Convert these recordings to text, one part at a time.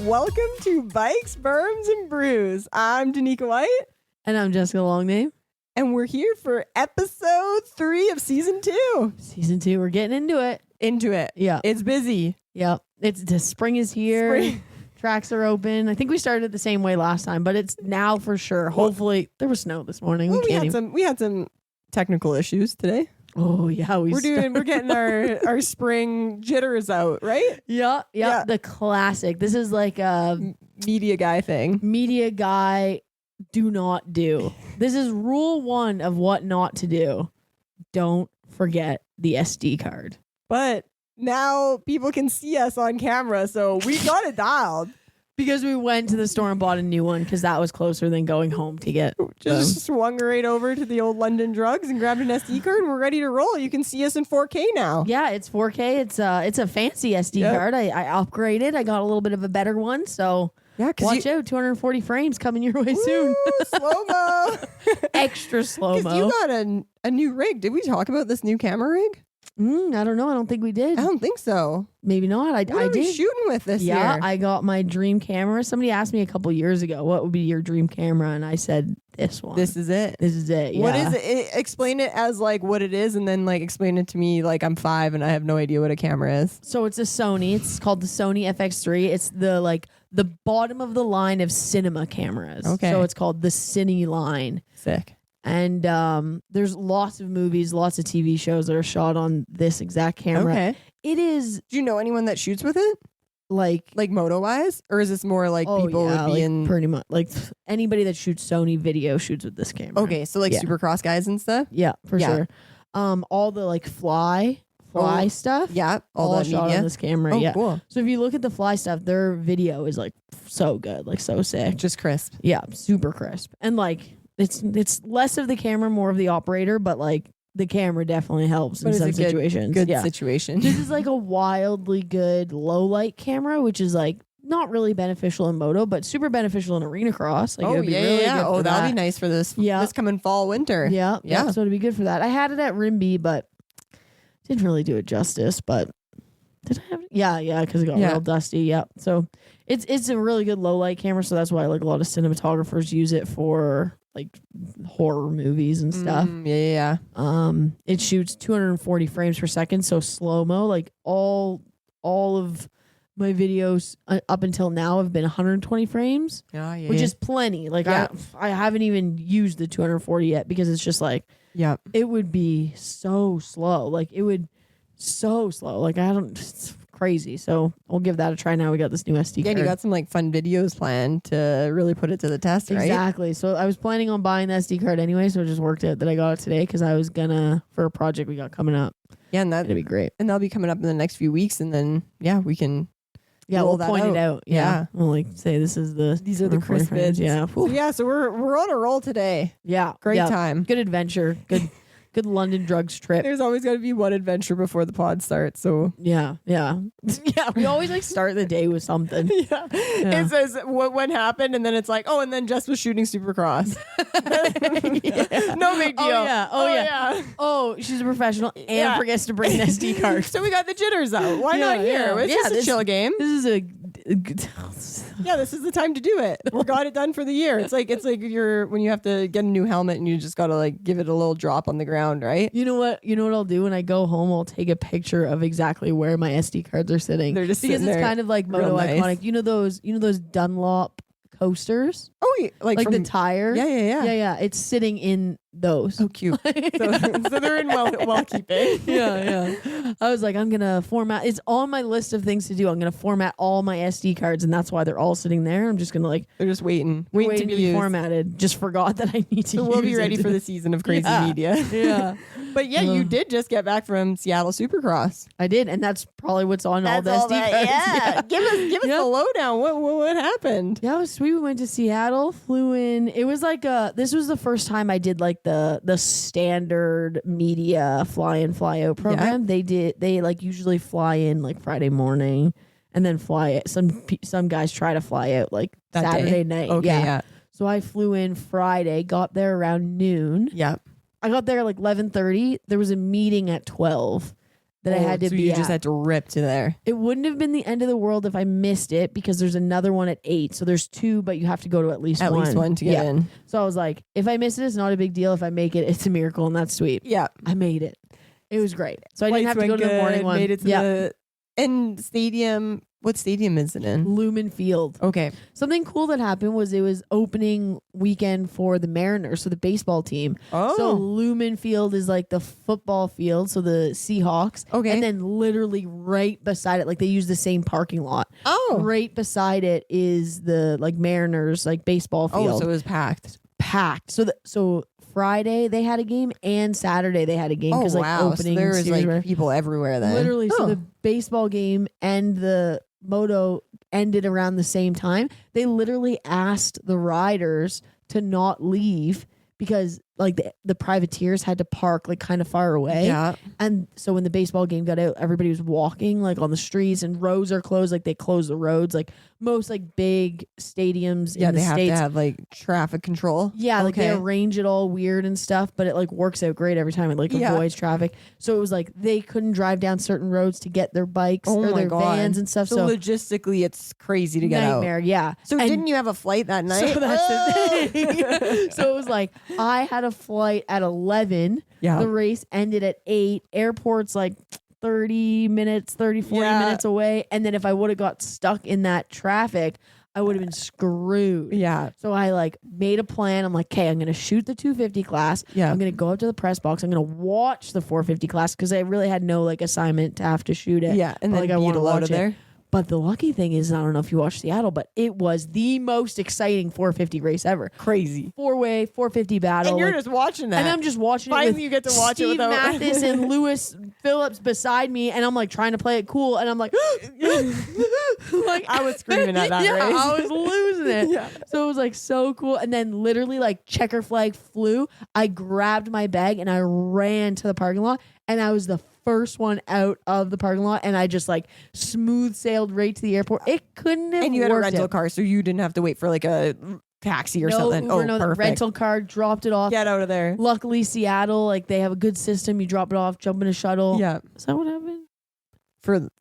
Welcome to Bikes, Berms, and Brews. I'm Danica White. And I'm Jessica Longname. And we're here for episode 3 of season 2. Season 2, we're getting into it. Yeah. It's busy. Yep. The spring is here. Spring. Tracks are open. I think we started the same way last time, but it's now for sure. Hopefully, there was snow this morning. Well, we had some technical issues today. Oh yeah, we're getting our spring jitters out, right? Yeah. The classic. This is like a media guy thing. Media guy, do not do. This is rule 1 of what not to do. Don't forget the SD card. But now people can see us on camera, so we got it dialed. Because we went to the store and bought a new one because that was closer than going home to get. Just swung right over to the old London Drugs and grabbed an SD card and we're ready to roll. You can see us in 4K now. Yeah, it's 4K. It's a fancy SD card. I upgraded. I got a little bit of a better one. So watch out. 240 frames coming your way soon. Slow-mo. Extra slow-mo. Because you got a new rig. Did we talk about this new camera rig? I don't know. I don't think we did. I don't think so. Maybe not. I did. We shooting with this year? Yeah, I got my dream camera. Somebody asked me a couple years ago, what would be your dream camera? And I said, this one. This is it. Yeah. What is it? Explain it as like what it is and then like explain it to me like I'm 5 and I have no idea what a camera is. So it's a Sony. It's called the Sony FX3. It's the bottom of the line of cinema cameras. Okay. So it's called the Cine line. Sick. And there's lots of movies, lots of TV shows that are shot on this exact camera. Okay. It is. Do you know anyone that shoots with it? Like moto wise? Or is this more like people would be in pretty much like anybody that shoots Sony video shoots with this camera. Okay, so like supercross guys and stuff? Yeah, for sure. All the like fly stuff. Yeah. All that shot media on this camera. Oh, yeah. Cool. So if you look at the fly stuff, their video is like so good, like so sick. Just crisp. Yeah, super crisp. And like it's less of the camera, more of the operator, but like the camera definitely helps in some situations. Good situation. This is like a wildly good low light camera, which is like not really beneficial in moto, but super beneficial in arena cross. Like, it would be really good for that'll be nice for this. Yeah. This coming fall, winter. Yeah. So it'd be good for that. I had it at Rimby, but didn't really do it justice. But did I have it? Yeah, because it got real dusty. Yeah. So it's a really good low light camera. So that's why like a lot of cinematographers use it for like horror movies and stuff. Yeah. It shoots 240 frames per second, so slow-mo. Like all of my videos up until now have been 120 frames, which is plenty. Like I haven't even used the 240 yet because it's just like it would be so slow. Like it would so slow. Like it's crazy. So we'll give that a try now. We got this new SD card. Yeah, you got some like fun videos planned to really put it to the test, right? Exactly. So I was planning on buying the SD card anyway, so it just worked out that I got it today because I was gonna for a project we got coming up. Yeah, and that'd be great. And that'll be coming up in the next few weeks, and then we can we'll point it out. Yeah. We'll like say these are the crisp bids. Yeah. So we're on a roll today. Yeah. Great time. Good adventure. Good London Drugs trip. There's always got to be one adventure before the pod starts. So yeah. We always like start the day with something. Yeah. It says what happened, and then it's like, and then Jess was shooting Supercross. No big deal. Oh yeah. Oh, she's a professional and forgets to bring an SD card. So we got the jitters out. Why not here? It's just a chill game. This is this is the time to do it. We got it done for the year. It's like when you have to get a new helmet and you just gotta like give it a little drop on the ground, right? You know what I'll do when I go home? I'll take a picture of exactly where my SD cards are sitting. They're just because sitting it's there kind of like moto iconic. You know those Dunlop coasters? Oh, yeah, like the tire. Yeah. It's sitting in those. Oh, cute. so they're in well keeping. Yeah. I was like, I'm gonna format. It's on my list of things to do. I'm gonna format all my SD cards, and that's why they're all sitting there. I'm just gonna they're just waiting to be formatted. Just forgot that I need to. So we'll be ready for the season of crazy media. Yeah. But you did just get back from Seattle Supercross. I did, and that's probably what's on all the SD cards. Yeah. Give us the lowdown. What happened? Yeah, it was sweet. We went to Seattle, flew in. It was like this was the first time I did like the standard media fly in fly out program. They like usually fly in like Friday morning and then fly out. Some guys try to fly out like that Saturday night. Okay, yeah. So I flew in Friday, got there around noon. Yep. I got there like 11:30. There was a meeting at 12 that I had to so be you at. just had to rip to there. It wouldn't have been the end of the world if I missed it because there's another one at 8. So there's 2, but you have to go to at least one. At least one to get in. So I was like, if I miss it, it's not a big deal. If I make it, it's a miracle, and that's sweet. Yeah. I made it. It was great. So I didn't have to Lights go went to the morning good, one. Made it to the stadium. What stadium is it in? Lumen Field. Okay. Something cool that happened was it was opening weekend for the Mariners, so the baseball team. Oh. So Lumen Field is like the football field, so the Seahawks. Okay. And then literally right beside it, like they use the same parking lot. Oh. Right beside it is the like Mariners like baseball field. Oh, so it was packed. Packed. So Friday they had a game and Saturday they had a game Oh, because like wow. opening So there was series were- like people everywhere then. literally. So Oh. the baseball game and the moto ended around the same time. They literally asked the riders to not leave because like the privateers had to park like kind of far away. Yeah. And so when the baseball game got out, everybody was walking like on the streets and roads are closed. Like they close the roads. Like most like big stadiums Yeah, in they the have States. to have like traffic control. Yeah, like they Okay. arrange it all weird and stuff, but it like works out great every time. It like Yeah. avoids traffic. So it was like they couldn't drive down certain roads to get their bikes Oh or my their God. vans and stuff. So So logistically, it's crazy to get nightmare, yeah. out. So And didn't you have a flight that night? So that's the thing. So it was like I had a flight at 11. Yeah. The race ended at 8. Airport's like 30 minutes, 40 Yeah. minutes away. And then if I would have got stuck in that traffic, I would have been screwed. Yeah. So I like made a plan. I'm like, okay, I'm going to shoot the 250 class. Yeah. I'm going to go up to the press box. I'm going to watch the 450 class because I really had no like assignment to have to shoot it. Yeah. And But, then like I want to beetle out watch of it. there. But the lucky thing is, I don't know if you watched Seattle, but it was the most exciting 450 race ever. Crazy. 4-way 450 battle. And you're like- just watching that. and I'm just watching it. Finally With you get to watch it Steve without- Mathis and Lewis Phillips beside me, and I'm like trying to play it cool, and I'm like, like I was screaming at that yeah, race. I was losing it. Yeah. So it was like so cool, and then literally like checker flag flew. I grabbed my bag and I ran to the parking lot, and I was the first one out of the parking lot, and I just like smooth sailed right to the airport. It couldn't have And you had a worked rental out. car, so you didn't have to wait for like a taxi or No something. Uber, no, the perfect. rental car, dropped it off. Get out of there. Luckily, Seattle, like they have a good system. You drop it off, jump in a shuttle. Yeah. Is that what happened?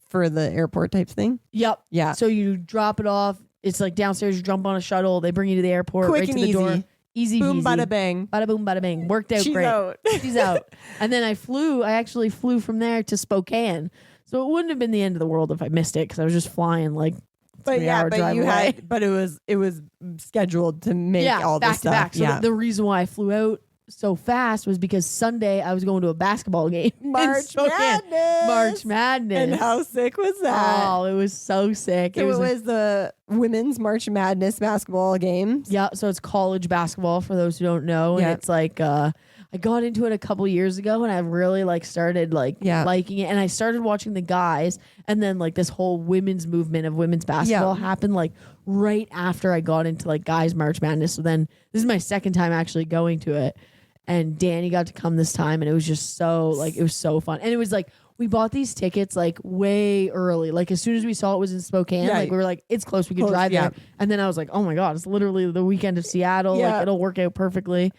For the airport type thing. Yep. Yeah. So you drop it off. It's like downstairs. You jump on a shuttle. They bring you to the airport. Quick right and to the easy. door. Easy Boom, peasy. bada bang. Bada boom, bada bang. Worked out She's great. out. She's out. And then I actually flew from there to Spokane. So it wouldn't have been the end of the world if I missed it because I was just flying like But 3 yeah, hour but drive you away. had, but it was scheduled to make all back this to stuff. back. So yeah. the reason why I flew out so fast was because Sunday I was going to a basketball game. in March Spokane. Madness. March Madness. And how sick was that? Oh, it was so sick. So it was the women's March Madness basketball games. Yeah, so it's college basketball for those who don't know, and Yeah. it's like I got into it a couple years ago, and I really like started like Yeah. liking it, and I started watching the guys, and then like this whole women's movement of women's basketball happened like right after I got into like guys March Madness. So then this is my second time actually going to it, and Danny got to come this time, and it was just so like it was so fun, and it was like. We bought these tickets like way early. Like as soon as we saw it was in Spokane, Yeah. like we were like, it's close, we could Close, drive yeah. there. And then I was like, oh my God, it's literally the weekend of Seattle. Yeah. Like it'll work out perfectly.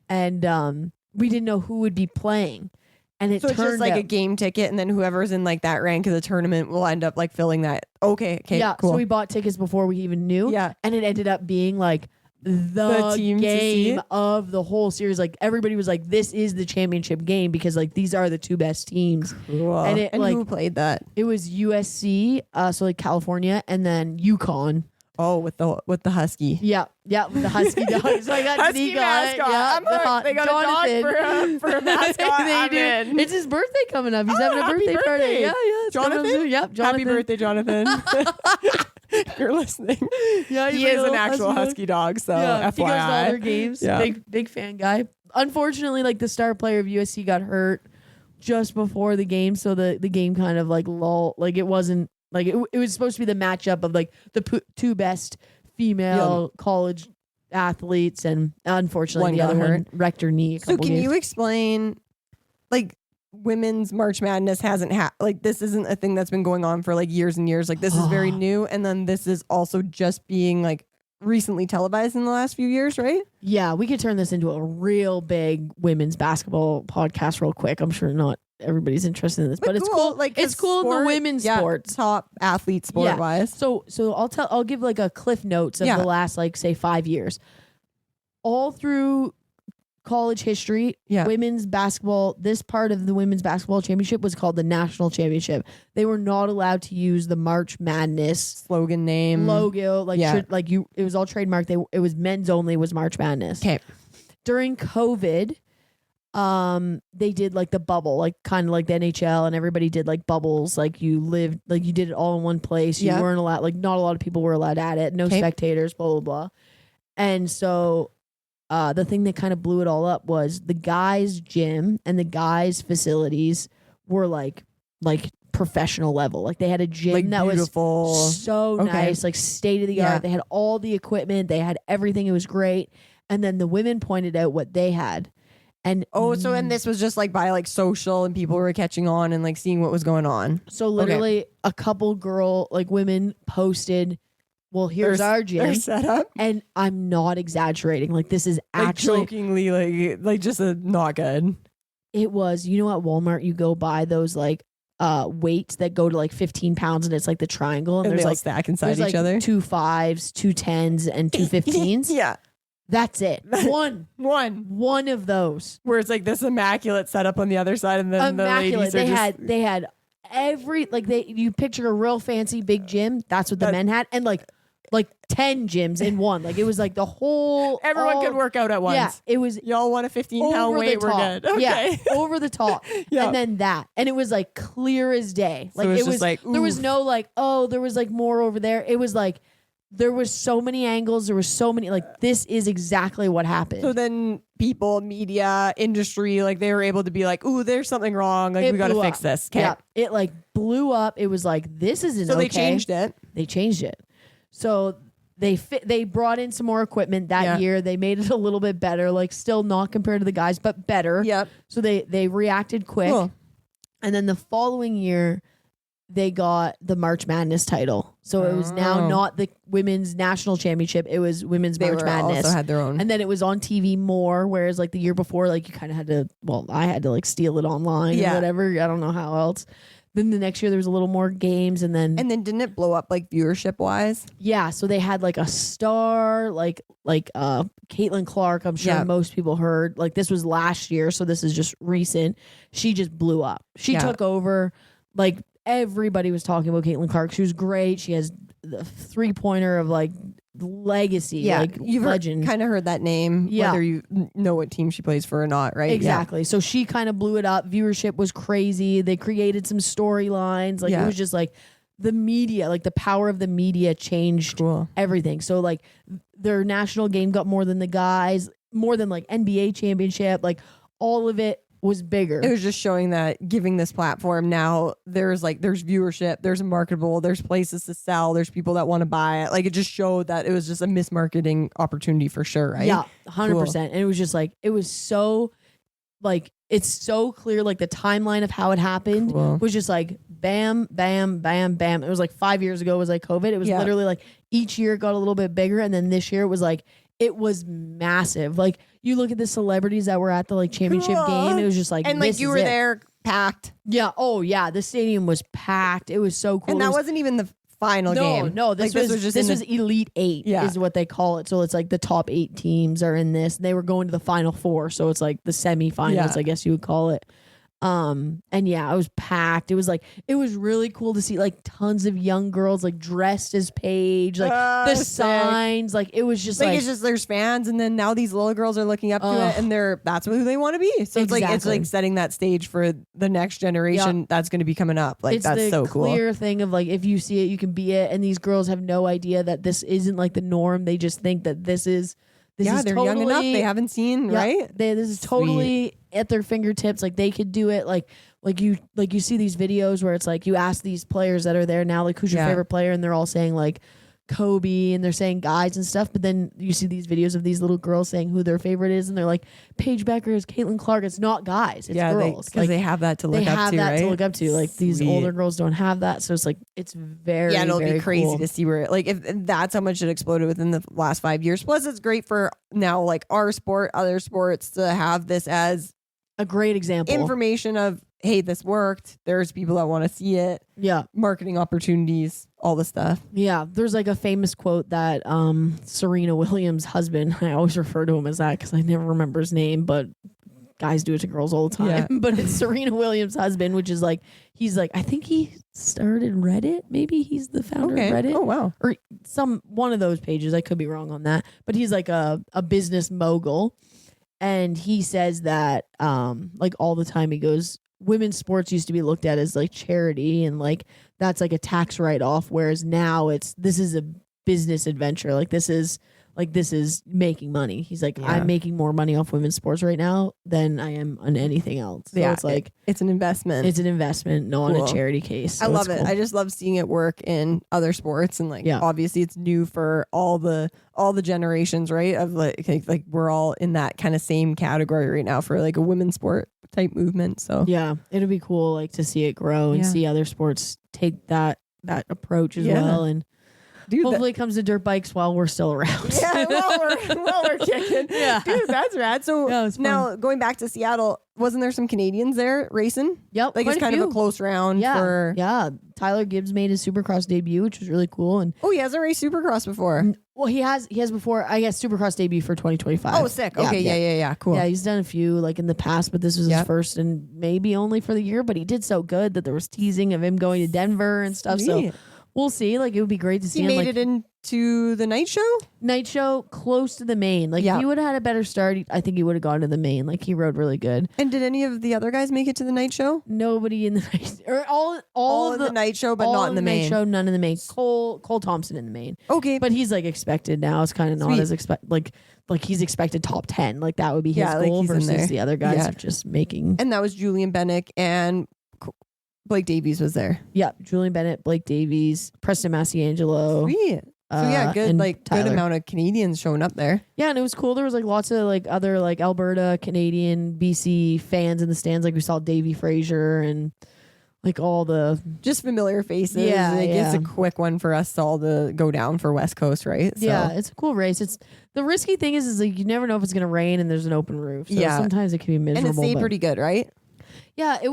And we didn't know who would be playing. And it So it's turned just like out, a game ticket, and then whoever's in like that rank of the tournament will end up like filling that. Okay, yeah. cool. So we bought tickets before we even knew. Yeah. And it ended up being like the team to see game it? of the whole series. Like everybody was like, this is the championship game because like these are the two best teams. Cool. And it, like- who played that? It was USC, so like California, and then UConn. Oh, with the husky. Yeah, with the Husky dog. So I got Husky Nico on it. mascot. Yeah, I'm hooked. They got Jonathan. a dog for a mascot. They I'm do. in. It's his birthday coming up. He's Oh, having a happy birthday party. birthday. Yeah. It's coming up Jonathan? soon. Yep, Jonathan. Happy birthday, Jonathan. You're listening. Yeah, He he's is my an little actual husky dog, so Yeah, he goes to all FYI. their games. Yeah. Big fan guy. Unfortunately, like the star player of USC got hurt just before the game, so the game kind of like lull. Like it wasn't like it was supposed to be the matchup of like the two best female college athletes, and unfortunately One the got other hurt. one wrecked her knee. So can you explain, like, women's March Madness hasn't like this isn't a thing that's been going on for like years and years. Like this is very new, and then this is also just being like recently televised in the last few years, right? Yeah, we could turn this into a real big women's basketball podcast real quick. I'm sure not everybody's interested in this, but it's cool. Like it's cool in the women's sports, top athlete sport wise. So I'll give like a cliff notes of the last like say 5 years. All through college history, women's basketball, this part of the women's basketball championship was called the national championship. They were not allowed to use the March Madness slogan name logo. It was all trademarked. It was men's only was March Madness. Okay. During COVID, they did like the bubble, like kind of like the NHL, and everybody did like bubbles. Like you lived, like you did it all in one place. You weren't allowed, like not a lot of people were allowed at it. No spectators, blah, blah, blah. And so the thing that kind of blew it all up was the guys' gym and the guys' facilities were like professional level. Like they had a gym like that beautiful. Was so nice, like state of the art. They had all the equipment. They had everything. It was great. And then the women pointed out what they had. And and this was just like by like social and people were catching on and like seeing what was going on. So literally a couple women posted, well, here's our gym. Their setup. And I'm not exaggerating. Like this is actually like jokingly like just not good. It was, at Walmart you go buy those like weights that go to like 15 pounds and it's like the triangle and there's like stack inside each other. 2 5s, 2 10s, and 2 15s. Yeah. That's it. One of those. Where it's like this immaculate setup on the other side, and then immaculate. the ladies they had every you picture a real fancy big gym. That's what the men had, and like 10 gyms in one. Like it was like the whole. Everyone could work out at once. Yeah, it was. Y'all want a 15-pound weight? We're good. Okay. Yeah, over the top. And then that, and it was like clear as day. Like so it was like there was no like there was like more over there. It was like. There was so many angles. There was so many, like, this is exactly what happened. So then people, media, industry, like, they were able to be like, ooh, there's something wrong. Like, we got to fix this. Okay. Yeah. It, like, blew up. It was like, this isn't okay. So they changed it. They changed it. So they brought in some more equipment that year. They made it a little bit better. Like, still not compared to the guys, but better. Yep. So they reacted quick. Cool. And then the following year, they got the March Madness title. So it was now not the women's national championship. It was women's March Madness. Also had their own. And then it was on TV more, whereas like the year before, like you kind of had to, I had to like steal it online or whatever. I don't know how else. Then the next year there was a little more games and then didn't it blow up like viewership wise? Yeah. So they had like a star, like Caitlin Clark. I'm sure most people heard, like this was last year. So this is just recent. She just blew up. She took over like, everybody was talking about Caitlin Clark. She was great. She has the 3-pointer of like legacy. Yeah, like you've legend. Kind of heard that name, whether you know what team she plays for or not, right? Exactly. Yeah. So she kind of blew it up. Viewership was crazy. They created some storylines. Like it was just like the media, like the power of the media changed everything. So like their national game got more than the guys, more than like NBA championship, like all of it. Was bigger. It was just showing that giving this platform now there's viewership, there's marketable, there's places to sell, there's people that want to buy it. Like it just showed that it was just a mismarketing opportunity for sure, right? Yeah, 100%. And it was just like it was so like it's so clear like the timeline of how it happened was just like bam, bam, bam, bam. It was like 5 years ago was like COVID. It was literally like each year it got a little bit bigger and then this year it was like it was massive. Like you look at the celebrities that were at the like championship game. It was just like, and like you were there packed. Yeah. Oh yeah. The stadium was packed. It was so cool. And that wasn't even the final game. No, this was Elite 8 is what they call it. So it's like the top 8 teams are in this. They were going to the Final 4. So it's like the semifinals, I guess you would call it. And yeah, it was packed. It was really cool to see like tons of young girls like dressed as Paige, like the signs, like it was just like it's just there's fans, and then now these little girls are looking up to it, and that's who they want to be. So it's like setting that stage for the next generation that's going to be coming up. Like that's so cool. Clear thing of like if you see it, you can be it. And these girls have no idea that this isn't like the norm. They just think that this is. They're totally, young enough. They haven't seen, right? This is totally at their fingertips. Like they could do it. Like you see these videos where it's like you ask these players that are there now, like who's your favorite player, and they're all saying like Kobe and they're saying guys and stuff, but then you see these videos of these little girls saying who their favorite is, and they're like Paige Beckers, Caitlin Clark. It's not guys, it's girls. Because they have that to look up to, right? They have that to look up to. Like these older girls don't have that, so it's like it's very it'll very be crazy cool to see where like if that's how much it exploded within the last 5 years. Plus, it's great for now like our sport, other sports to have this as a great example, information of hey, this worked. There's people that want to see it. Yeah. Marketing opportunities, all the stuff. Yeah. There's like a famous quote that Serena Williams' husband, I always refer to him as that because I never remember his name, but guys do it to girls all the time. Yeah. But it's Serena Williams' husband, which is like, he's like, I think he started Reddit. Maybe he's the founder of Reddit. Oh, wow. Or one of those pages. I could be wrong on that. But he's like a business mogul. And he says that like all the time, he goes, women's sports used to be looked at as like charity and like that's like a tax write-off, whereas now this is a business adventure. Like this is making money. He's like, I'm making more money off women's sports right now than I am on anything else. So it's like it's an investment. It's an investment, not a charity case. So I love it. Cool. I just love seeing it work in other sports, and like obviously it's new for all the generations, right? Of like we're all in that kind of same category right now for like a women's sport type movement. So yeah, it'll be cool like to see it grow and see other sports take that approach as well. And dude, hopefully it comes to dirt bikes while we're still around. Yeah, while we're kicking. Yeah. Dude, that's rad. So now going back to Seattle, wasn't there some Canadians there racing? Yep. Like it's kind of a close round for... Yeah. Tyler Gibbs made his Supercross debut, which was really cool. And he hasn't raced Supercross before. Well, he has before, I guess, Supercross debut for 2025. Oh, sick. Okay, yeah. Cool. Yeah, he's done a few like in the past, but this was his first and maybe only for the year, but he did so good that there was teasing of him going to Denver and stuff. Sweet. So we'll see. Like it would be great to see him. He made it into the night show? Night show close to the main. Like if he would have had a better start, I think he would have gone to the main. Like he rode really good. And did any of the other guys make it to the night show? Nobody in the night or all of the night show, but not in the main. Night show, none in the main. Cole Thompson in the main. Okay. But he's like expected now. It's kind of not as expected. Like he's expected top 10. Like that would be his goal versus the other guys are just making. And that was Julian Bennick and Blake Davies was there. Yeah, Julian Bennett, Blake Davies, Preston Massiangelo. Sweet. So good amount of Canadians showing up there. Yeah, and it was cool. There was like lots of like other like Alberta, Canadian, BC fans in the stands. Like we saw Davey Frazier and like all the just familiar faces. Yeah, it's a quick one for us all to go down for West Coast, right? So. Yeah, it's a cool race. It's the risky thing is like you never know if it's gonna rain and there's an open roof. So sometimes it can be miserable. And it stayed pretty good, right? Yeah, it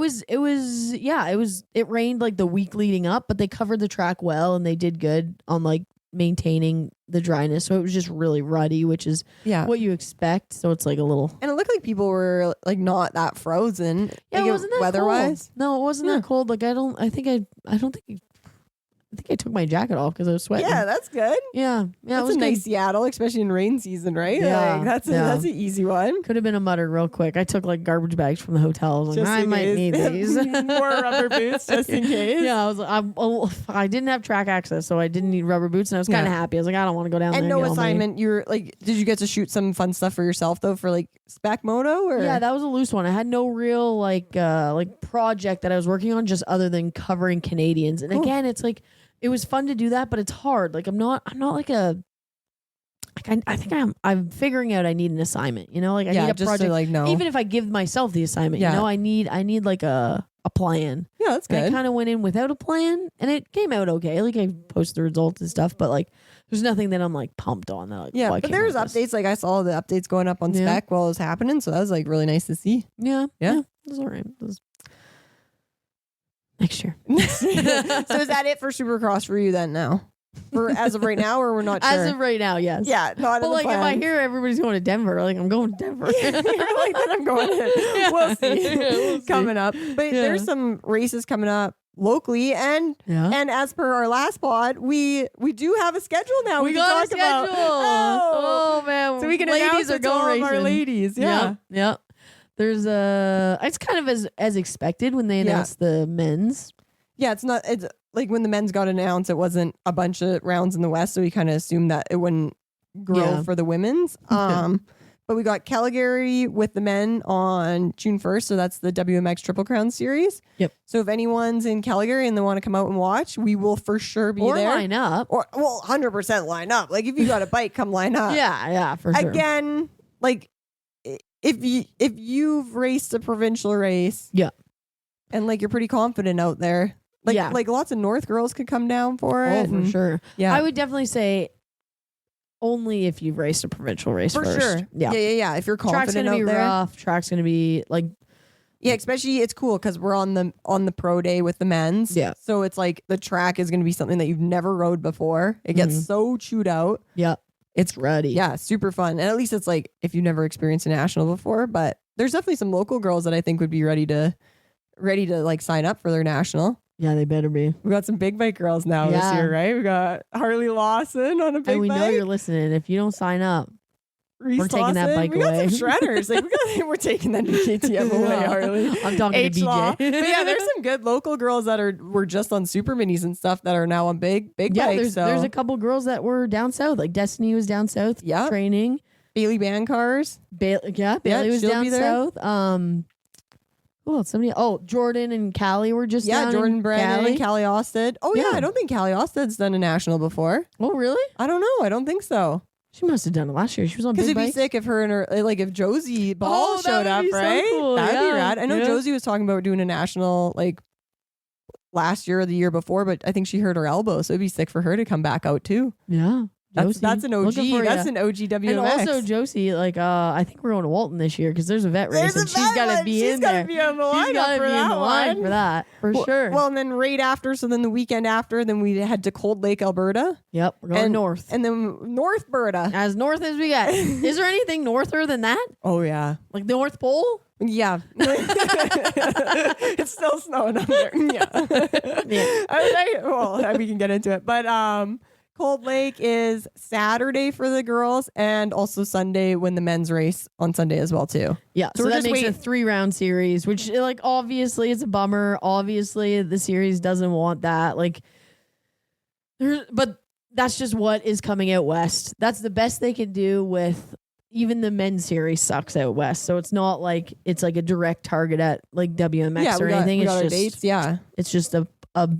rained like the week leading up, but they covered the track well and they did good on like maintaining the dryness. So it was just really ruddy, which is what you expect. So it's like a little. And it looked like people were like not that frozen. Yeah, like it wasn't that weather-wise. No, it wasn't that cold. Like I don't think I took my jacket off because I was sweating. Yeah, that's good. Yeah, that's a nice Seattle, especially in rain season, right? Yeah, like, that's an easy one. Could have been a mutter real quick. I took like garbage bags from the hotel. I was like, I might need these more rubber boots just in case. Yeah, I was like, I didn't have track access, so I didn't need rubber boots, and I was kind of happy. I was like, I don't want to go down there. And no assignment. You're like, did you get to shoot some fun stuff for yourself though, for like Spec Moto? Or yeah, that was a loose one. I had no real like project that I was working on, just other than covering Canadians. And again, it's like. It was fun to do that, but it's hard. Like I'm not like a. Like I think I'm figuring out I need an assignment. You know, like I need a project. To like know. Even if I give myself the assignment, you know, I need like a plan. Yeah, that's good. And I kind of went in without a plan, and it came out okay. Like I posted the results and stuff, but like there's nothing that I'm like pumped on. That, like, but there's updates. Like I saw the updates going up on Spec while it was happening, so that was like really nice to see. Yeah, it was all right. Next year. So is that it for Supercross for you then now? For as of right now, or we're not sure? As of right now, yes. Yeah, not but like if I hear everybody's going to Denver, like I'm going to Denver. You're like that I'm going to. We'll see. Coming up. But there's some races coming up locally and as per our last pod, we do have a schedule now. We got a schedule. Oh man. So we can announce it to all of our ladies. Yeah. Yeah. There's it's kind of as expected when they announced the men's. Yeah, it's like when the men's got announced, it wasn't a bunch of rounds in the West, so we kind of assumed that it wouldn't grow for the women's. But we got Calgary with the men on June 1st. So that's the WMX Triple Crown Series. Yep. So if anyone's in Calgary and they want to come out and watch, we will for sure be there. Or line up. Or, well, 100% line up. Like if you got a bike, come line up. Yeah, for sure. Again, like if you've raced a provincial race. Yeah. And like you're pretty confident out there. Like lots of North girls could come down for it. Oh, for sure. Yeah. I would definitely say only if you've raced a provincial race for first. Sure. Yeah. If you're confident track's gonna be out there. rough. Track's gonna be like. Yeah, especially it's cool because we're on the pro day with the men's. Yeah. So it's like the track is gonna be something that you've never rode before. It gets so chewed out. Yeah. It's ready. Yeah, super fun. And at least it's like if you've never experienced a national before, but there's definitely some local girls that I think would be ready to like sign up for their national. Yeah, they better be. We got some big bike girls now this year, right? We got Harley Lawson on a big bike. And we know you're listening. If you don't sign up, Reese we're taking that bike we away. got some shredders. Like we're taking that new KTM away, Harley. I'm talking to H-Law. BJ. But yeah, there's some good local girls that were just on super minis and stuff that are now on big bikes. There's a couple girls that were down south. Like Destiny was down south training. Bailey Band Cars. Bailey was down south. Oh, Jordan and Callie were just down. Jordan Brandon and Callie Osted. Oh yeah, I don't think Callie Osted's done a national before. Oh really? I don't know. I don't think so. She must have done it last year. She was on big bikes. Because it'd be sick if her and her, like if Josie Ball showed up, right? So cool. That'd be rad. I know Josie was talking about doing a national like last year or the year before, but I think she hurt her elbow, so it'd be sick for her to come back out too. Yeah. That's an OG. That's an OG WMX. And also Josie, like I think we're going to Walton this year because there's a vet race and she's got to be in there. She's got to be on the line for that, for sure. Well, and then right after, so then the weekend after, then we head to Cold Lake, Alberta. Yep, we're going north. And then North Berta. As north as we get. Is there anything norther than that? Oh, yeah. Like the North Pole? Yeah. It's still snowing up there. Yeah. We can get into it. But Cold Lake is Saturday for the girls and also Sunday when the men's race on Sunday as well too. Yeah, so that makes it a 3-round series, which like obviously it's a bummer. Obviously the series doesn't want that. Like, but that's just what is coming out west. That's the best they can do with. Even the men's series sucks out west, so it's not like it's like a direct target at like WMX or anything. It's just dates, it's just a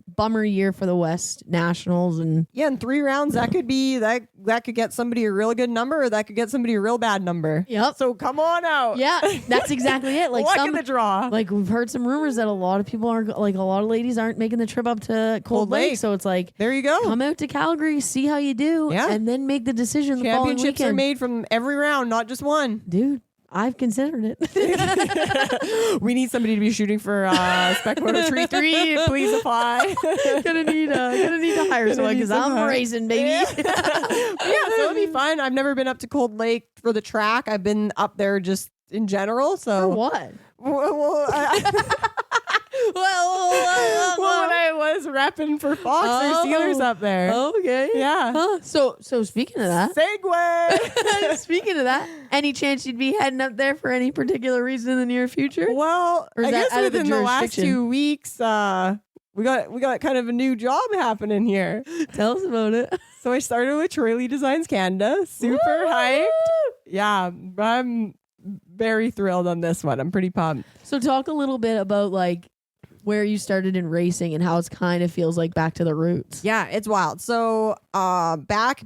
bummer year for the West Nationals and in 3 rounds that could be that could get somebody a real good number or that could get somebody a real bad number. Yep. So come on out. Yeah, that's exactly it. Like luck of the draw. Like we've heard some rumors that a lot of people aren't like a lot of ladies aren't making the trip up to Cold Lake. So it's like there you go. Come out to Calgary, see how you do, and then make the decision. Championships the following weekend. Are made from every round, not just one. Dude. I've considered it. We need somebody to be shooting for Spec Motor Tree 3. Please apply. gonna need to hire someone because I'm racing, baby. Yeah, so it'll be fun. I've never been up to Cold Lake for the track. I've been up there just in general. So for what? Well, when I was repping for Fox or Steelers up there. Okay. Yeah. Huh. So speaking of that. Segue. Speaking of that, any chance you'd be heading up there for any particular reason in the near future? Well, I guess within the last 2 weeks, we got kind of a new job happening here. Tell us about it. So I started with Troy Lee Designs Canada. Super hyped. Yeah, I'm very thrilled on this one. I'm pretty pumped. So talk a little bit about like where you started in racing and how it kind of feels like back to the roots. Yeah, it's wild. So back.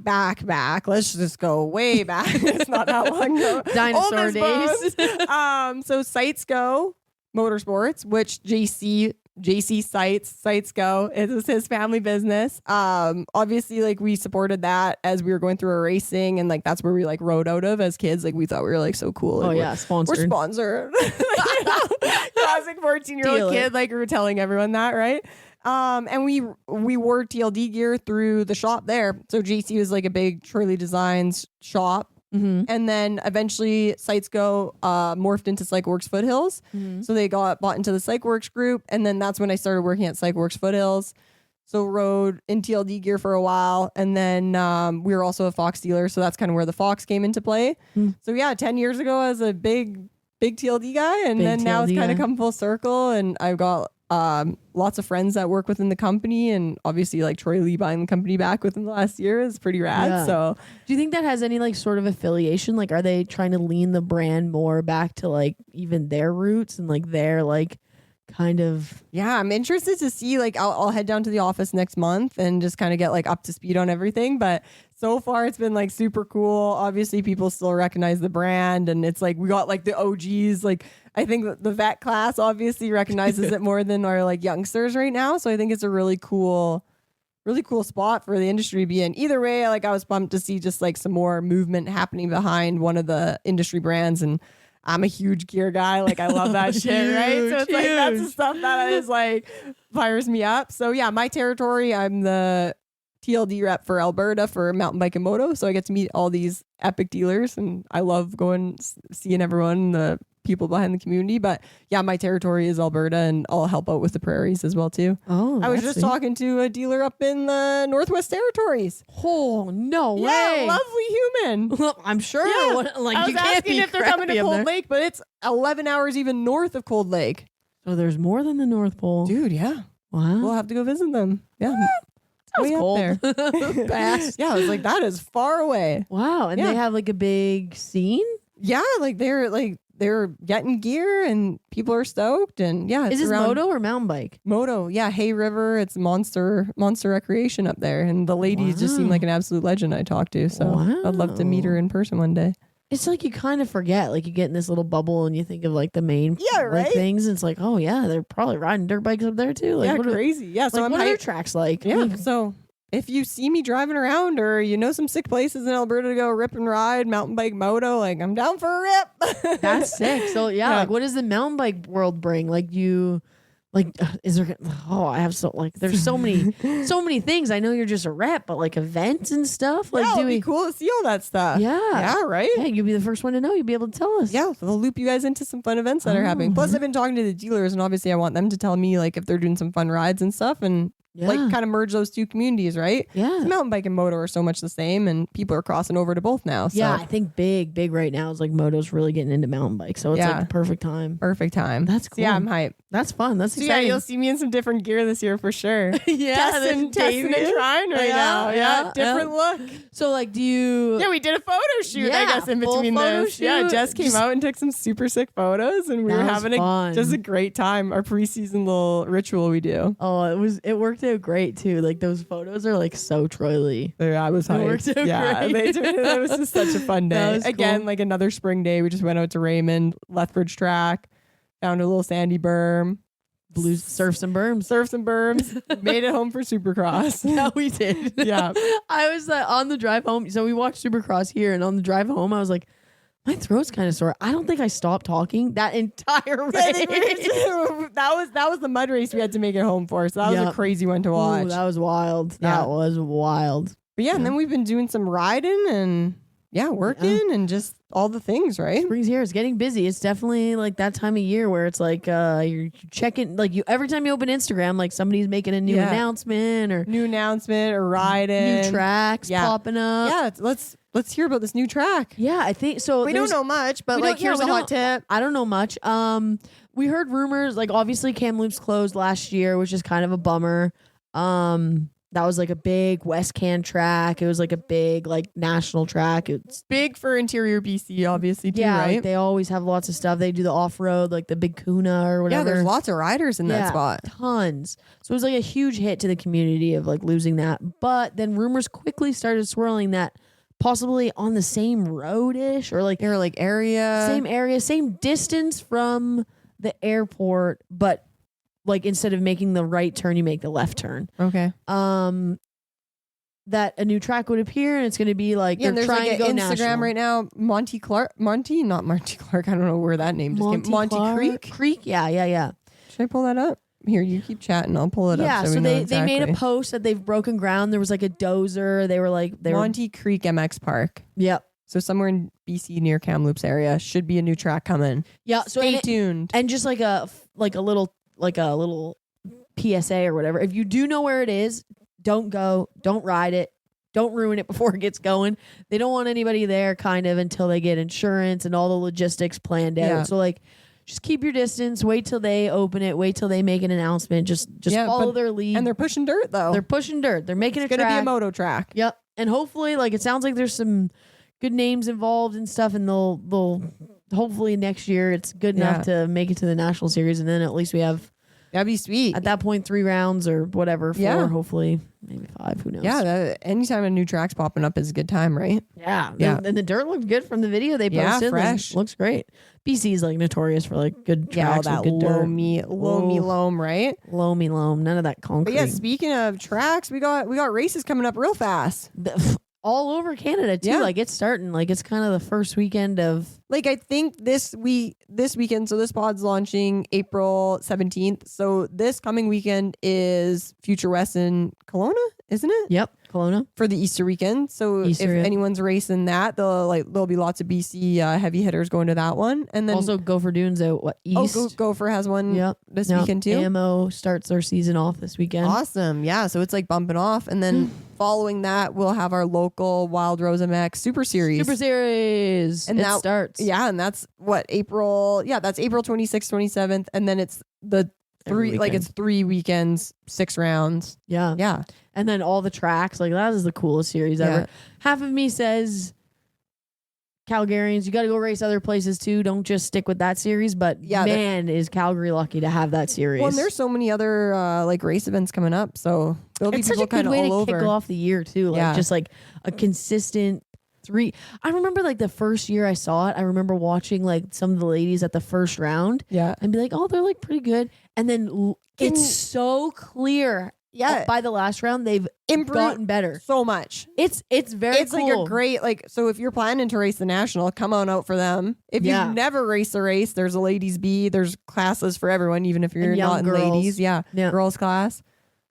Let's just go way back. It's not that long ago. Dinosaur days. So Sights Go Motorsports, which JC Sights Go. It was his family business. Obviously, like we supported that as we were going through our racing, and like that's where we like rode out of as kids. Like we thought we were like so cool. Like, sponsored. We're sponsored. Classic 14-year-old kid. Like we were telling everyone that, right? And we wore TLD gear through the shop there. So JC was like a big Troy Designs shop. Mm-hmm. And then eventually Sights Go morphed into Cycleworks Foothills. Mm-hmm. So they got bought into the Cycleworks group. And then that's when I started working at Cycleworks Foothills. So rode in TLD gear for a while. And then we were also a Fox dealer. So that's kind of where the Fox came into play. Mm-hmm. So yeah, 10 years ago I was a big TLD guy. And then now it's kind of come full circle. And I've got lots of friends that work within the company, and obviously like Troy Lee buying the company back within the last year is pretty rad. Yeah. So do you think that has any like sort of affiliation? Like, are they trying to lean the brand more back to like even their roots and like their like kind of? Yeah, I'm interested to see, like I'll head down to the office next month and just kind of get like up to speed on everything. But so far it's been like super cool. Obviously people still recognize the brand, and it's like we got like the OGs. Like I think the vet class obviously recognizes it more than our like youngsters right now. So I think it's a really cool spot for the industry to be in. Either way, like I was pumped to see just like some more movement happening behind one of the industry brands. And I'm a huge gear guy. Like I love that shit, right? So it's like that's the stuff that is like fires me up. So yeah, my territory, I'm the TLD rep for Alberta for mountain bike and moto. So I get to meet all these epic dealers, and I love going seeing everyone, the people behind the community. But yeah, my territory is Alberta, and I'll help out with the prairies as well too. Oh, I was just talking to a dealer up in the Northwest Territories. Oh, no way. Yeah, lovely human. Well, I'm sure. Yeah. Like I was you can't asking be if they're coming to crappy up Cold there. Lake, but it's 11 hours even north of Cold Lake. So there's more than the North Pole. Dude, yeah. Wow. We'll have to go visit them. Yeah. Sounds Way cold. up there. Fast. Yeah, I was like, that is far away. Wow. And Yeah. they have like a big scene? Yeah, like they're getting gear and people are stoked, and yeah, it's Is this around moto or mountain bike? Moto, yeah, Hay River. It's monster recreation up there, and the ladies just seem Wow. like an absolute legend I talked to. So I'd love to meet her Wow. in person one day. It's like you kind of forget, like you get in this little bubble and you think of like the main Yeah, like, right? things. And it's like, oh yeah, they're probably riding dirt bikes up there too. Like, Yeah, what are- crazy. Yeah, so like, I'm what are their hyped. tracks like? Yeah, Like, so if you see me driving around, or you know some sick places in Alberta to go rip and ride, mountain bike, moto, like I'm down for a rip. that's sick. So yeah, Yeah. like what does the mountain bike world bring? Like you, like is there? Oh, I have so like there's so many things. I know you're just a rep, but like events and stuff. Like Yeah, do it'd we? be cool to see all that stuff. Yeah. Yeah, right? Yeah, you'll be the first one to know. You'll be able to tell us. Yeah, they'll loop you guys into some fun events that are happening. Plus, I've been talking to the dealers, and obviously I want them to tell me like if they're doing some fun rides and stuff, and like kind of merge those two communities, right? Yeah. Mountain bike and moto are so much the same, and people are crossing over to both now. So Yeah, I think big right now is like moto's really getting into mountain bikes. So it's Yeah. like the perfect time. perfect time. That's So, yeah, cool. I'm hyped. That's fun. That's So yeah, exciting. you'll see me in some different gear this year for sure. yeah, testing and trying right now. Yeah, different look. So like, do you? Yeah, we did a photo shoot, I Yeah, guess, in full between photo this. Yeah, shoot. Jess came Just- out and took some super sick photos, and we That were was having fun. just a great time. Our preseason little ritual we do. Oh, it worked out great too. Like those photos are like so Troy Lee. Yeah, I was It worked hyped. out Yeah, great. that was just such a fun That day. was Again, cool. like another spring day. We just went out to Raymond, Lethbridge track, found a little sandy berm, Blue surfs and berms. surfs and berms, made it home for Supercross. Yeah, we did. Yeah. I was on the drive home. So we watched Supercross here, and on the drive home, I was like, my throat's kind of sore. I don't think I stopped talking that entire race. that was the mud race we had to make it home for. So that was Yeah. a crazy one to watch. Ooh, that was wild. Yeah. That was wild. But yeah, and then we've been doing some riding and working and just all the things, right? Spring's here. It's getting busy. It's definitely like that time of year where it's like you're checking, like you every time you open Instagram, like somebody's making a new Yeah. announcement or New announcement or riding. new tracks Yeah. popping up. Yeah, let's hear about this new track. Yeah, I think so. We don't know much, but we like don't- yeah, here's we a hot tip. I don't know much. We heard rumors, like obviously Kamloops closed last year, which is kind of a bummer. That was like a big West Can track. It was like a big like national track. It's Big for interior BC, obviously, too, yeah, right? like they always have lots of stuff. They do the off road, like the Big Kuna or Yeah, whatever. there's lots of riders in that spot. Tons. So it was like a huge hit to the community of like losing that. But then rumors quickly started swirling that possibly on the same road-ish or like They're like area. same area, same distance from the airport, but like instead of making the right turn, you make the left turn. Okay. That a new track would appear and it's going to be like Yeah, and they're there's trying like to an go Instagram national. right now. Not Monty Clark. I don't know where that name just came. Monty Clark? Creek. Yeah. Should I pull that up? Here, you keep chatting. I'll pull it Yeah, up. so we know they exactly. made a post that they've broken ground. There was like a dozer. They were Monty Creek MX Park. Yep. So somewhere in BC near Kamloops area should be a new track coming. Yeah. So Stay tuned. And just like a little PSA or whatever. If you do know where it is, don't go. Don't ride it. Don't ruin it before it gets going. They don't want anybody there kind of until they get insurance and all the logistics planned out. Yeah. So like just keep your distance. Wait till they open it. Wait till they make an announcement. Just follow their lead. And they're pushing dirt though. They're pushing dirt. They're making it's a track. It's gonna be a moto track. Yep. And hopefully, like, it sounds like there's some good names involved and stuff, and they'll hopefully next year it's good enough to make it to the national series, and then at least we have. That'd be sweet. At that point, 3 rounds or whatever, 4, hopefully, maybe 5. Who knows? Yeah, anytime a new track's popping up is a good time, right? Yeah. And the dirt looked good from the video they posted. Yeah, fresh. Looks great. BC is like notorious for like good tracks that with good loamy loam, right? Loamy loam. None of that concrete. But yeah, speaking of tracks, we got races coming up real fast. All over Canada too. Like it's starting. Like it's kind of the first weekend of. Like I think this weekend. So this pod's launching April 17th. So this coming weekend is Future West in Kelowna, isn't it? Yep, Kelowna for the Easter weekend. So if anyone's racing that, there'll be lots of BC heavy hitters going to that one. And then also Gopher Dunes out east. Oh, Gopher has one this weekend too. AMO starts their season off this weekend. Awesome, yeah. So it's like bumping off, and then following that, we'll have our local Wild Rose MX Super Series. And that starts. Yeah, and that's what April. Yeah, that's April 26th, 27th, and then it's the 3 it's 3 weekends, 6 rounds. Yeah. And then all the tracks, like that is the coolest series ever. Half of me says Calgarians, you got to go race other places too. Don't just stick with that series. But man, is Calgary lucky to have that series. Well, and there's so many other like race events coming up, so there'll be people kind of all over. It's such a good way to kick off the year too. Like just like a consistent 3. I remember like the first year I saw it, I remember watching like some of the ladies at the first round. Yeah. And be like, oh, they're like pretty good. And then it's so clear. Yeah. By the last round, they've gotten better so much. It's very cool. Like a great, like, so if you're planning to race the national, come on out for them. If you've never raced a race, there's a ladies B, there's classes for everyone, even if you're not in ladies. Yeah. Girls class.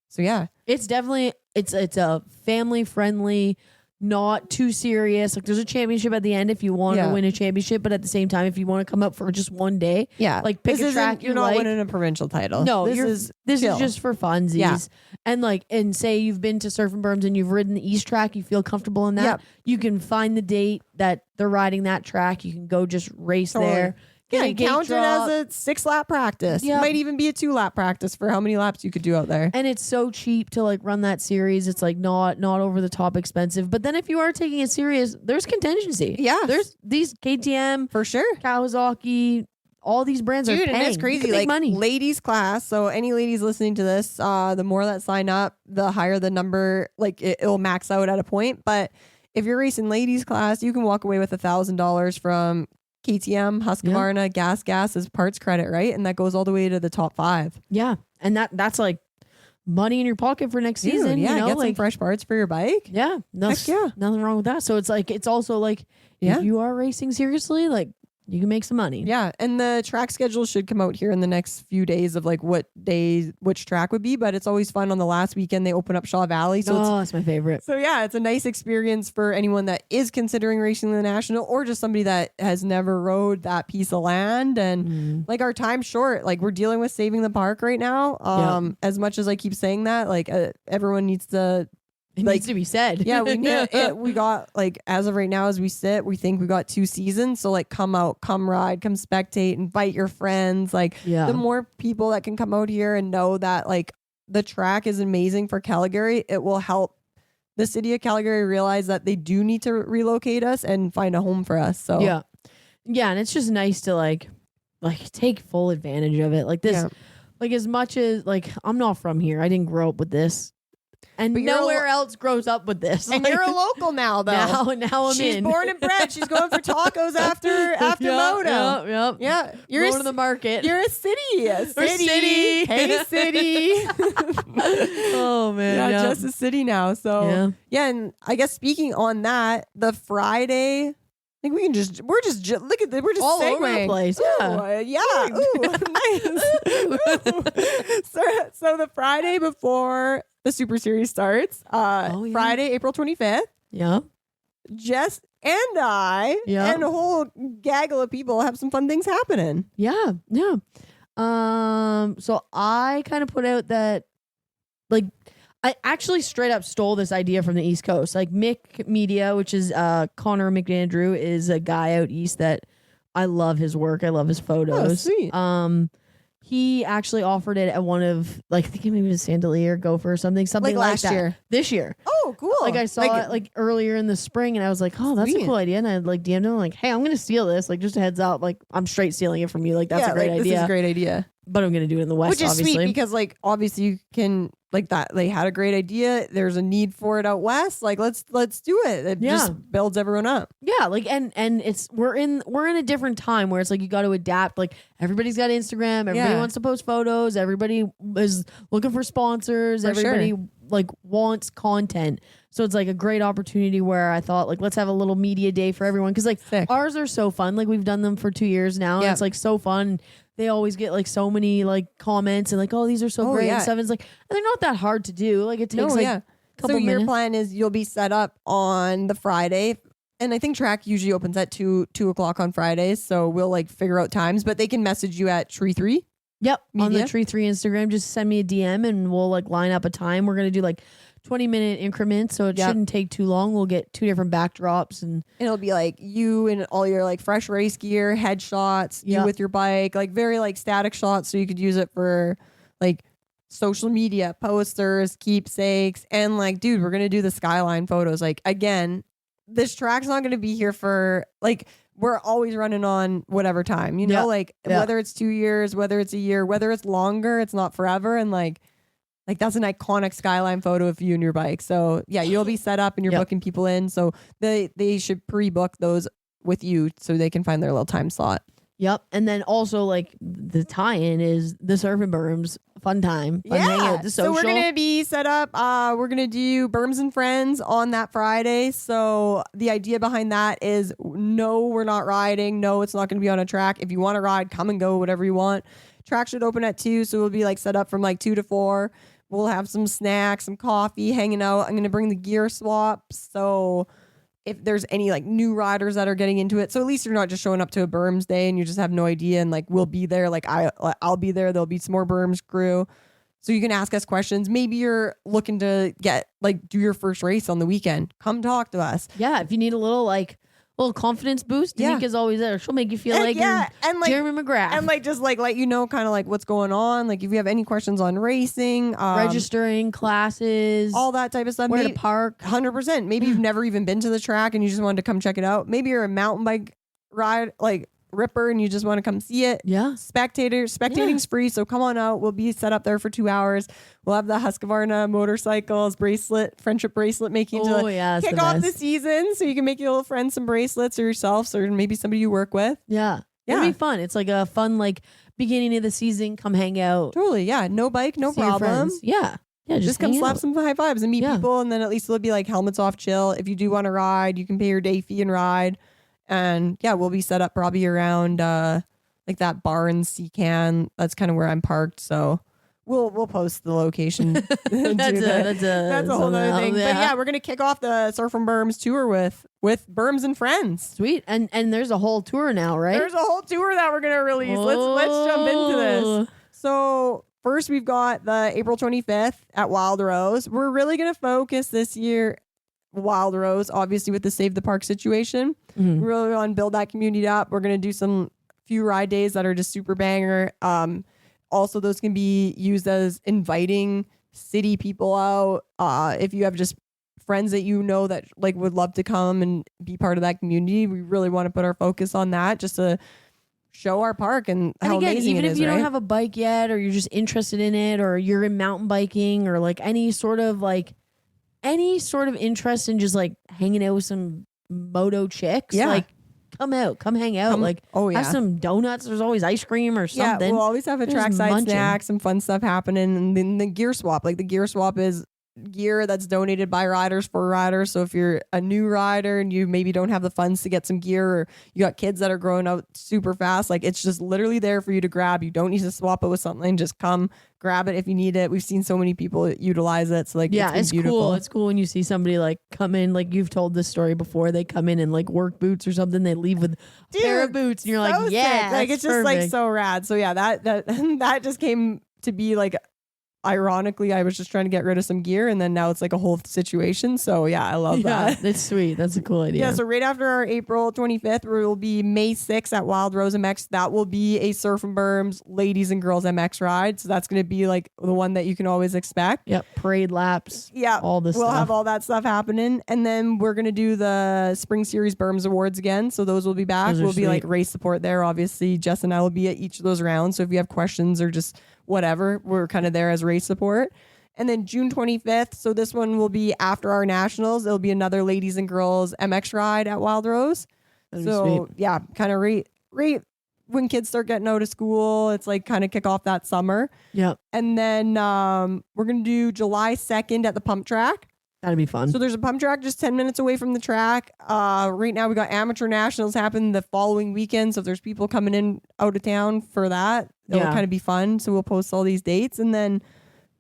So yeah. It's definitely, it's a family friendly, not too serious. Like there's a championship at the end if you want to win a championship, but at the same time, if you want to come up for just one day, like pick a track you're not winning a provincial title. No, this is just for funsies. Yeah. And say you've been to Surf and Berms and you've ridden the East track, you feel comfortable in that. You can find the date that they're riding that track. You can go just race there. Yeah, count it as a 6-lap practice. It might even be a 2-lap practice for how many laps you could do out there. And it's so cheap to like run that series. It's like not over the top expensive. But then if you are taking it serious, there's contingency. Yeah. There's these KTM, for sure, Kawasaki, all these brands are paying. And it's crazy. Like money. Ladies class. So any ladies listening to this, the more that sign up, the higher the number, like it'll max out at a point. But if you're racing ladies class, you can walk away with $1,000 from KTM, Husqvarna, Gas as parts credit, right? And that goes all the way to the top 5. Yeah. And that's like money in your pocket for next season. Yeah, you know? Get some fresh parts for your bike. Yeah. Nothing wrong with that. So it's also like if you are racing seriously, like you can make some money. Yeah. And the track schedule should come out here in the next few days of like what days, which track would be. But it's always fun on the last weekend. They open up Shaw Valley. So it's my favorite. So yeah, it's a nice experience for anyone that is considering racing the national or just somebody that has never rode that piece of land. And like our time's short. Like we're dealing with saving the park right now. As much as I keep saying that, like everyone needs to. It needs to be said. Yeah, we got like as of right now as we sit, we think we got 2 seasons. So like come out, come ride, come spectate, invite your friends. Like the more people that can come out here and know that like the track is amazing for Calgary, it will help the city of Calgary realize that they do need to relocate us and find a home for us. So yeah, and it's just nice to like take full advantage of it. Like this, like as much as like I'm not from here, I didn't grow up with this. And nowhere else grows up with this. And you're a local now, though. Now I'm She's born and bred. She's going for tacos after moto. Yeah. You're going to the market. You're a city. City. Hey, city. Oh, man. Yeah, just a city now. So, and I guess speaking on that, the Friday... I think we're just look at this. We're just all segueing. over the place. Nice. So the Friday before the Super Series starts, Friday, April 25th. Yeah. Jess and I and a whole gaggle of people have some fun things happening. Yeah. So I kind of put out that like I actually straight up stole this idea from the East Coast. Like Mick Media, which is Connor McAndrew, is a guy out east that I love his work. I love his photos. Oh, sweet. He actually offered it at one of, like, I think maybe it was Sandalier, Gopher, something like last that. year. This year. Oh, cool. Like I saw it like earlier in the spring, and I was like, oh, that's a cool idea. And I like DM'd him like, hey, I'm gonna steal this. Like, just a heads up. Like, I'm straight stealing it from you. Like, that's a great idea. This is a great idea. But I'm gonna do it in the West, which is obviously. sweet because like obviously you can like that. They had a great idea. There's a need for it out west. Like let's do it. It just builds everyone up. Yeah, like and it's we're in a different time where it's like you got to adapt. Like everybody's got Instagram. Everybody wants to post photos. Everybody is looking for sponsors. Everybody like wants content. So it's like a great opportunity where I thought like let's have a little media day for everyone because like ours are so fun. Like we've done them for 2 years now. And it's like so fun. They always get like so many like comments and like, oh, these are so great and stuff. It's like, and they're not that hard to do. Like it takes a couple minutes. So your plan is you'll be set up on the Friday. And I think track usually opens at 2 o'clock on Fridays. So we'll like figure out times, but they can message you at S2E3. Yep. Media. On the S2E3 Instagram, just send me a DM and we'll like line up a time. We're going to do like 20-minute increments, so it shouldn't take too long. We'll get 2 different backdrops and it'll be like you and all your like fresh race gear, headshots, you with your bike, like very like static shots, so you could use it for like social media, posters, keepsakes, and like, dude, we're gonna do the skyline photos. Like again, this track's not gonna be here for like we're always running on whatever time, you know, like whether it's 2 years, whether it's a year, whether it's longer, it's not forever, and like that's an iconic skyline photo of you and your bike. So yeah, you'll be set up and you're booking people in. So they should pre-book those with you so they can find their little time slot. Yep. And then also like the tie-in is the Surf and Berms fun time. Fun hangout, the social. So we're going to be set up. We're going to do Berms and Friends on that Friday. So the idea behind that is no, we're not riding. No, it's not going to be on a track. If you want to ride, come and go, whatever you want. Track should open at 2. So we'll be like set up from like 2 to 4. We'll have some snacks, some coffee, hanging out. I'm going to bring the gear swaps. So if there's any like new riders that are getting into it, so at least you're not just showing up to a Berms day and you just have no idea. And like, we'll be there. Like I'll be there. There'll be some more Berms crew. So you can ask us questions. Maybe you're looking to do your first race on the weekend. Come talk to us. Yeah. If you need a little confidence boost, Danika's always there. She'll make you feel like you're Jeremy McGrath. And like just like let you know kind of like what's going on. Like if you have any questions on racing, registering, classes, all that type of stuff. Where to park. 100%. Maybe you've never even been to the track and you just wanted to come check it out.Maybe you're a mountain bike ride ripper and you just want to come see it. Yeah. Spectating's free, so come on out. We'll be set up there for 2 hours. We'll have the Husqvarna motorcycles friendship bracelet making to kick off the season, so you can make your little friends some bracelets or yourself or maybe somebody you work with. Yeah. It'll be fun. It's like a fun beginning of the season. Come hang out. Totally. Yeah. No bike, no problem. Yeah. Yeah, just come slap some high fives and meet people, and then at least it'll be like helmets off, chill. If you do want to ride, you can pay your day fee and ride. And yeah, we'll be set up probably around like that bar in Seacan. That's kind of where I'm parked. So we'll post the location. That's a whole other thing. Yeah. But yeah, we're gonna kick off the Surf and Berms tour with Berms and Friends. Sweet. And there's a whole tour now, right? There's a whole tour that we're gonna release. Let's jump into this. So first we've got the April 25th at Wild Rose. We're really gonna focus this year Wild Rose, obviously with the Save the Park situation. We really want to build that community up. We're going to do some few ride days that are just super banger. Also, those can be used as inviting city people out. If you have just friends that you know that like would love to come and be part of that community, we really want to put our focus on that just to show our park and how again, amazing even it if is, you right? don't have a bike yet, or you're just interested in it, or you're in mountain biking, or like any sort of interest in just like hanging out with some moto chicks, like come out, come hang out, have some donuts. There's always ice cream or something. Yeah, we'll always have a trackside snack, some fun stuff happening, and then the gear swap. Like the gear swap is gear that's donated by riders for riders. So if you're a new rider and you maybe don't have the funds to get some gear, or you got kids that are growing up super fast, like it's just literally there for you to grab. You don't need to swap it with something. Just come grab it if you need it. We've seen so many people utilize it. So like, it's beautiful. Cool. It's cool when you see somebody like come in, like you've told this story before. They come in and work boots or something. They leave with a pair of boots, and you're like, yeah, sick. Like it's just perfect. So rad. So yeah, that just came to be like ironically, I was just trying to get rid of some gear, and then now it's like a whole situation. So yeah, I love that. That's sweet. That's a cool idea. Yeah, so right after our April 25th, we will be May 6th at Wild Rose MX. That will be a Surf and Berms ladies and girls MX ride. So that's going to be like the one that you can always expect. Yep, parade laps. Yeah, all this we'll stuff. have all that stuff happening. And then we're going to do the Spring Series Berms Awards again. So those will be back. We'll be like race support there. Obviously, Jess and I will be at each of those rounds. So if you have questions or just whatever, we're kind of there as race support. And then June 25th, so this one will be after our nationals. It'll be another ladies and girls MX ride at Wild Rose. So yeah, kind of right when kids start getting out of school, it's like kind of kick off that summer. Yep. And then we're gonna do July 2nd at the pump track. That'd be fun. So there's a pump track just 10 minutes away from the track. Right now we got amateur nationals happen the following weekend. So if there's people coming in out of town for that, it'll kind of be fun. So we'll post all these dates, and then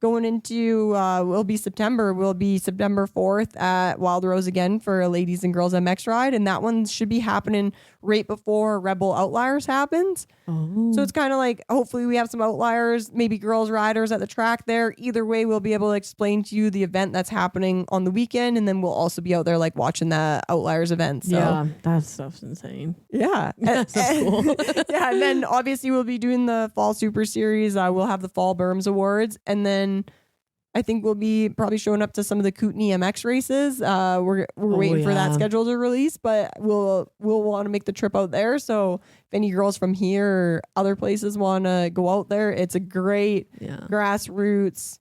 going into, will be September 4th at Wild Rose again for a ladies and girls MX ride. And that one should be happening right before Rebel Outliers happens. Oh. So it's kind of like, hopefully we have some outliers, maybe girls riders at the track there. Either way, we'll be able to explain to you the event that's happening on the weekend. And then we'll also be out there like watching the Outliers event. So. Yeah, that stuff's insane. Yeah. That's so cool. Yeah. And then obviously we'll be doing the Fall Super Series. We'll have the Fall Berms Awards. And then I think we'll be probably showing up to some of the Kootenai MX races. We're waiting for that schedule to release, but we'll want to make the trip out there. So if any girls from here or other places want to go out there, it's a great grassroots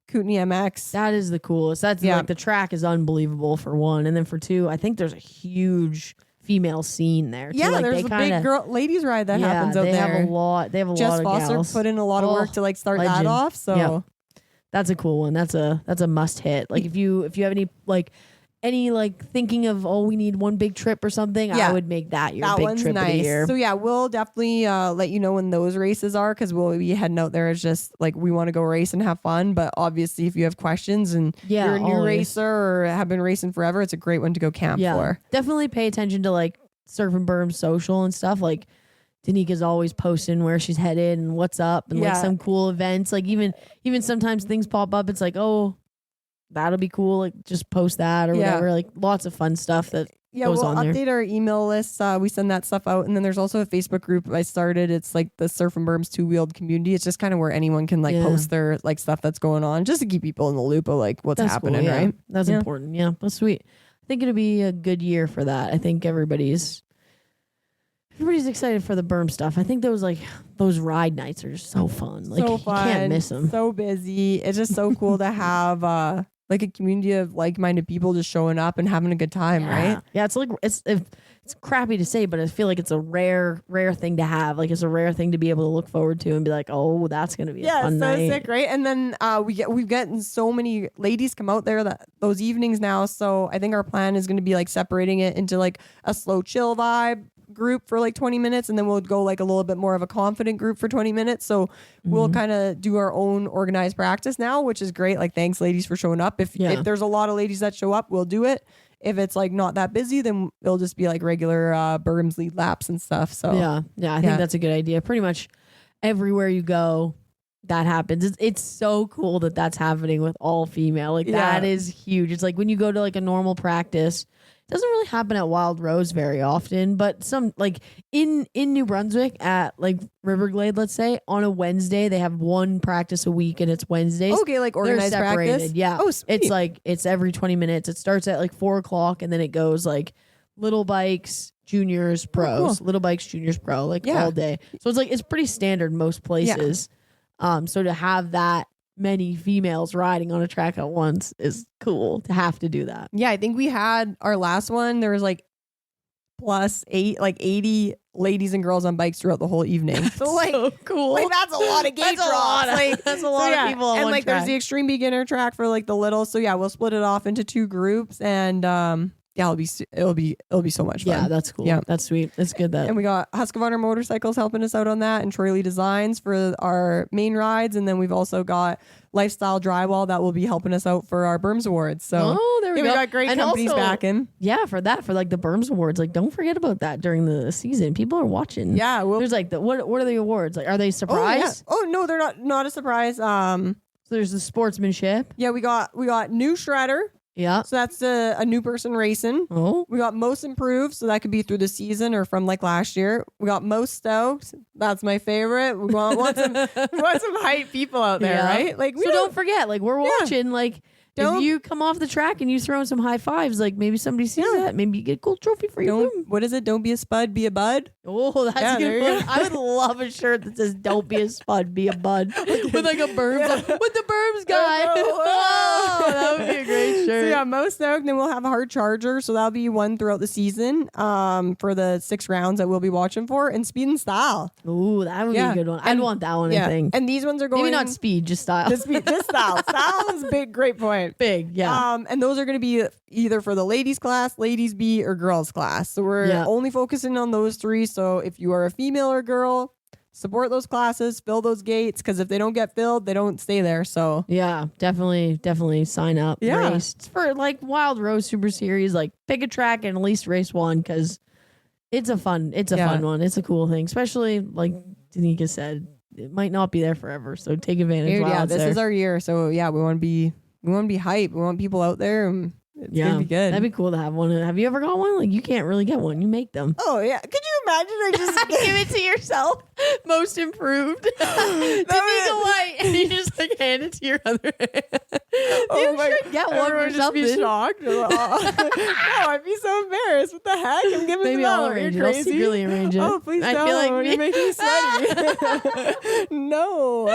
Kootenai MX. That is the coolest. That's like the track is unbelievable for one, and then for two, I think there's a huge female scene there too. Yeah, like there's a big girl ladies ride that happens out there. They have a lot of Jess Foster gals. put in a lot of work to like start that off. So that's a cool one. That's a must hit. Like if you have any thinking of we need one big trip or something, I would make that your big trip of the year. So yeah, we'll definitely let you know when those races are, because we'll be heading out there as just like we want to go race and have fun. But obviously, if you have questions and you're a new racer or have been racing forever, it's a great one to go camp for. Definitely pay attention to like Surf and Berms social and stuff. Like Danika's always posting where she's headed and what's up and like some cool events. Like even sometimes things pop up. It's like, oh, that'll be cool. Like just post that or whatever. Like lots of fun stuff that goes on there. We'll update our email list. We send that stuff out. And then there's also a Facebook group I started. It's like the Surf and Berms two-wheeled community. It's just kind of where anyone can like post their like stuff that's going on, just to keep people in the loop of like what's happening, cool, right? That's important. Yeah, that's sweet. I think it'll be a good year for that. I think everybody's excited for the Berm stuff. I think those ride nights are just so fun. Like so fun. You can't miss them. So busy. It's just so cool to have like a community of like-minded people just showing up and having a good time, right? Yeah, it's like it's crappy to say, but I feel like it's a rare thing to have. Like it's a rare thing to be able to look forward to and be like, oh, that's gonna be a fun night. Yeah, so sick, right? And then we've gotten so many ladies come out there those evenings now. So I think our plan is gonna be like separating it into like a slow chill vibe group for like 20 minutes, and then we'll go like a little bit more of a confident group for 20 minutes. So we'll kind of do our own organized practice now, which is great. Like, thanks ladies for showing up. If there's a lot of ladies that show up, we'll do it. If it's like not that busy, then it'll just be like regular Berms lead laps and stuff. So I think that's a good idea. Pretty much everywhere you go, that happens. It's so cool that that's happening with all female. Like that is huge. It's like when you go to like a normal practice, it doesn't really happen at Wild Rose very often, but some like in New Brunswick at like Riverglade, let's say on a Wednesday, they have one practice a week and it's Wednesdays. Okay, like organized practice. Yeah. Oh, sweet. It's like it's every 20 minutes. It starts at like 4:00 and then it goes like little bikes, juniors, pros, little bikes, juniors, pro, like all day. So it's like it's pretty standard most places. So to have that many females riding on a track at once is cool to have to do that. Yeah, I think we had our last one. There was like plus 80 ladies and girls on bikes throughout the whole evening. So like, so cool. Like that's a lot of gate drops. That's a lot of people on and one like track. There's the extreme beginner track for like the little. So yeah, we'll split it off into two groups, and it'll be so much fun. Yeah, that's cool. Yeah, that's sweet. It's good that. And we got Husqvarna Motorcycles helping us out on that, and Troy Lee Designs for our main rides, and then we've also got Lifestyle Drywall that will be helping us out for our Berms Awards. So there we go. We got great companies backing. Yeah, for like the Berms Awards. Like, don't forget about that during the season. People are watching. Yeah, there's like what are the awards? Like, are they surprise? Oh no, they're not a surprise. So there's the sportsmanship. Yeah, we got new shredder. Yeah. So that's a new person racing. Oh. We got most improved. So that could be through the season or from like last year. We got most stoked. That's my favorite. We want some hype people out there, right? Like, so don't forget, like we're watching, like if you come off the track and you throw in some high fives, like maybe somebody sees that. Maybe you get a cool trophy for your room. What is it? Don't be a spud, be a bud. Oh, that's a good one. I would love a shirt that says "Don't be a spud, be a bud" with like a Berms, with the Berms guy. Oh, that would be a great shirt. So yeah, most stoked. Then we'll have a hard charger, so that'll be one throughout the season. For the 6 rounds that we'll be watching for, and speed and style. Ooh, that would be a good one. I'd want that one. I think. And these ones are going maybe not speed, just style. Just style. Style is a big, great point. Big, yeah. And those are going to be either for the ladies class, ladies B, or girls class. So we're only focusing on those 3. So if you are a female or girl, support those classes, fill those gates, because if they don't get filled, they don't stay there. So yeah, definitely sign up. Yeah. Race. It's for like Wild Rose Super Series, like pick a track and at least race one, because it's a fun one. It's a cool thing, especially like Danica said, it might not be there forever. So take advantage. This is our year. So yeah, we want to be hype. We want people out there. And it's gonna be good. That'd be cool to have one. Have you ever got one? Like, you can't really get one. You make them. Oh yeah. Could you imagine? I just give it to yourself. Most improved. Danica White. And you just like hand it to your other hand. You should get one or something. Just be shocked. No, I'd be so embarrassed. What the heck? I'm giving Maybe them I'll out. arrange You're it. crazy. I'll secretly arrange it. Oh, please I don't. feel like You make me sweaty. No.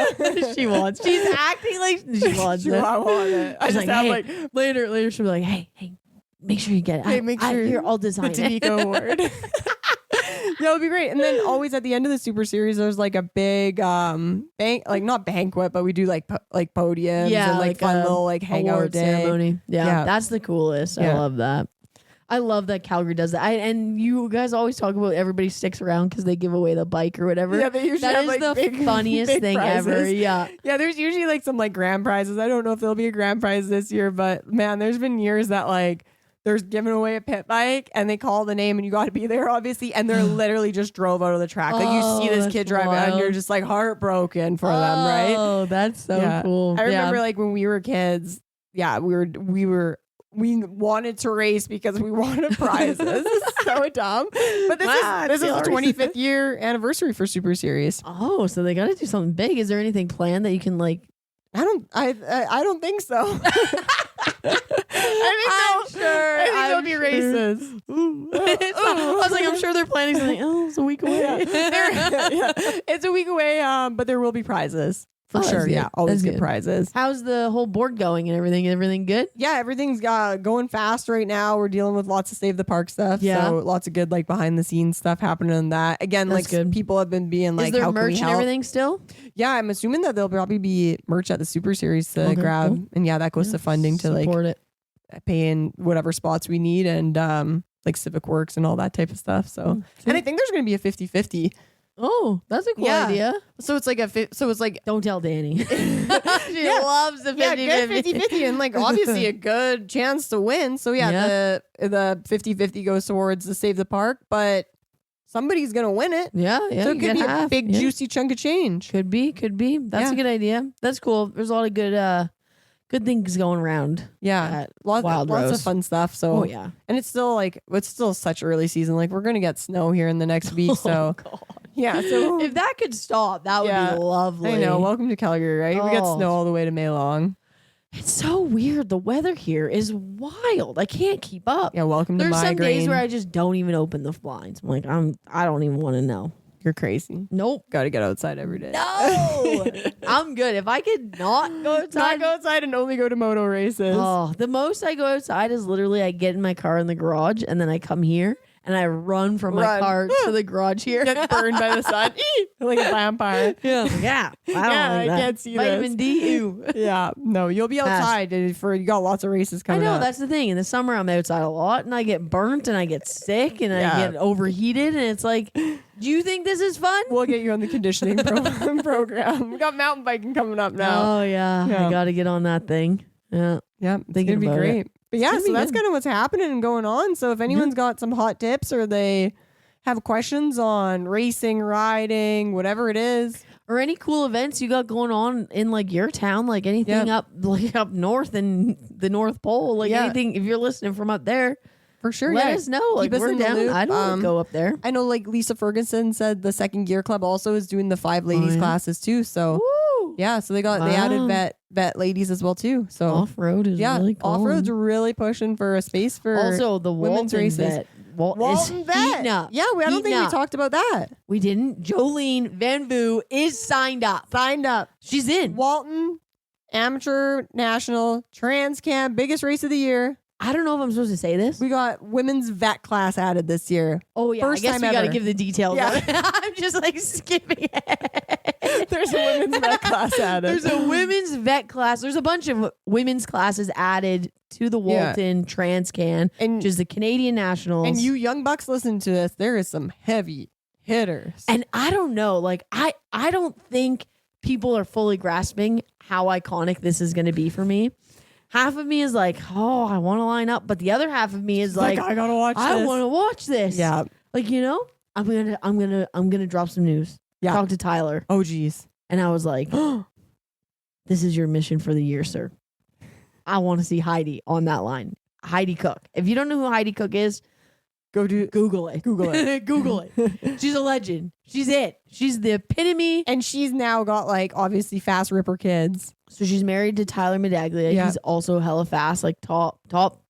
She's acting like she wants it. I want it. I just have like later she'll be like, hey, make sure you get it. Hey, make sure here, I'll design the it. Danica Award. Yeah, it would be great. And then always at the end of the Super Series, there's like a big not banquet, but we do like podiums and like fun little like hangout award day ceremony. Yeah, that's the coolest. I love that. I love that Calgary does that. And you guys always talk about everybody sticks around because they give away the bike or whatever. Yeah, they usually have, that is like, the funniest thing prizes. ever. Yeah. Yeah, there's usually like some like grand prizes. I don't know if there'll be a grand prize this year, but man, there's been years that like there's giving away a pit bike and they call the name and you got to be there obviously, and they're literally just drove out of the track. Like you see this kid driving and you're just like heartbroken for them, right? Oh, that's so cool. I remember like when we were kids, we wanted to race because we wanted prizes. This is so dumb. But this is the 25th year anniversary for Super Series. Oh, so they got to do something big. Is there anything planned that you can like? I don't think so. I'm sure. I think there'll be races. I was like, I'm sure they're planning something. Oh, it's a week away. It's a week away, but there will be prizes. For sure, yeah. Always good prizes. How's the whole board going and everything? Everything good? Yeah, everything's going fast right now. We're dealing with lots of Save the Park stuff. Yeah. So lots of good like behind the scenes stuff happening on that. Again, That's like good. people have been being like, is there how merch can we and help? everything still? Yeah, I'm assuming that there'll probably be merch at the Super Series to grab. Cool. And yeah, that goes to funding to support like pay in whatever spots we need and like Civic Works and all that type of stuff. So and I think there's going to be a 50-50. Oh, that's a cool idea. So it's like don't tell Danny. She loves the 50-50. Yeah, good 50-50 and like obviously a good chance to win. So the 50-50 goes towards the Save the Park, but somebody's gonna win it. Yeah. So it could be a big juicy chunk of change. Could be. That's a good idea. That's cool. There's a lot of good things going around. Yeah, lots of fun stuff. So and it's still such early season. Like we're gonna get snow here in the next week. So yeah, so if that could stop, that would be lovely. I know. Welcome to Calgary, right? We get snow all the way to May Long. It's so weird. The weather here is wild. I can't keep up. Yeah, welcome to migraine. There's some days where I just don't even open the blinds. I'm like, I don't even want to know. You're crazy. Nope. Got to get outside every day. No. I'm good. If I could not go outside. And only go to moto races. Oh, the most I go outside is literally I get in my car in the garage and then I come here and I run from my car to the garage here. Get burned by the sun. Like a vampire. Yeah. I can't see Vitamin D. Ew. Yeah. No, you'll be outside you got lots of races coming up. I know, that's the thing. In the summer, I'm outside a lot and I get burnt and I get sick and I get overheated. And it's like, do you think this is fun? We'll get you on the conditioning program. We got mountain biking coming up now. Oh, yeah. I got to get on that thing. Yeah. Yeah. It's going to be great. But yeah, so that's kind of what's happening and going on. So if anyone's got some hot tips or they have questions on racing, riding, whatever it is. Or any cool events you got going on in like your town, like anything up north in the North Pole, like anything. If you're listening from up there, for sure, let us know. Like we're down. I don't want to go up there. I know, like Lisa Ferguson said, the Second Gear Club also is doing the 5 ladies classes too. So so they added vet ladies as well too. So off road is really cool. Off road's really pushing for a space for also the women's races. Vet. Walton Vet. Up. Yeah, I don't think we talked about that. We didn't. Jolene Van Vu is signed up. She's in. Walton Amateur National Trans Cam, biggest race of the year. I don't know if I'm supposed to say this. We got women's vet class added this year. Oh, yeah. First I guess time we got to give the details. Yeah. I'm just like skipping it. There's a women's vet class added. There's a women's vet class. There's a bunch of women's classes added to the Walton Trans Can, which is the Canadian Nationals. And you young bucks listen to this. There is some heavy hitters. And I don't know. Like, I don't think people are fully grasping how iconic this is going to be for me. Half of me is like, oh, I want to line up, but the other half of me is like, I gotta watch this. I want to watch this. Yeah, like I'm gonna drop some news. Yeah, talk to Tyler. Oh, geez. And I was like, this is your mission for the year, sir. I want to see Heidi on that line. Heidi Cook. If you don't know who Heidi Cook is, Google it. Google it. She's a legend. She's it. She's the epitome. And she's now got like obviously fast ripper kids. So she's married to Tyler Medaglia. Yeah. He's also hella fast, like top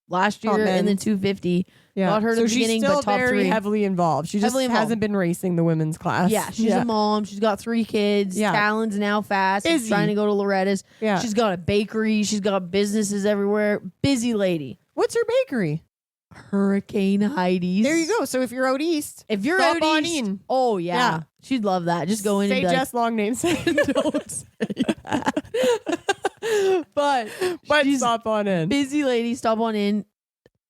last year in the 250. Yeah. Got her at the beginning, she's still but top very 3. heavily involved. She just hasn't been racing the women's class. Yeah, she's a mom. She's got 3 kids. Yeah. Talon's now fast. She's trying to go to Loretta's. Yeah. She's got a bakery. She's got businesses everywhere. Busy lady. What's her bakery? Hurricane Heidi's. There you go. So if you're out east, oh yeah, she'd love that. Just go in say and say Jess long name. Don't say that. but stop on in. Busy lady, stop on in.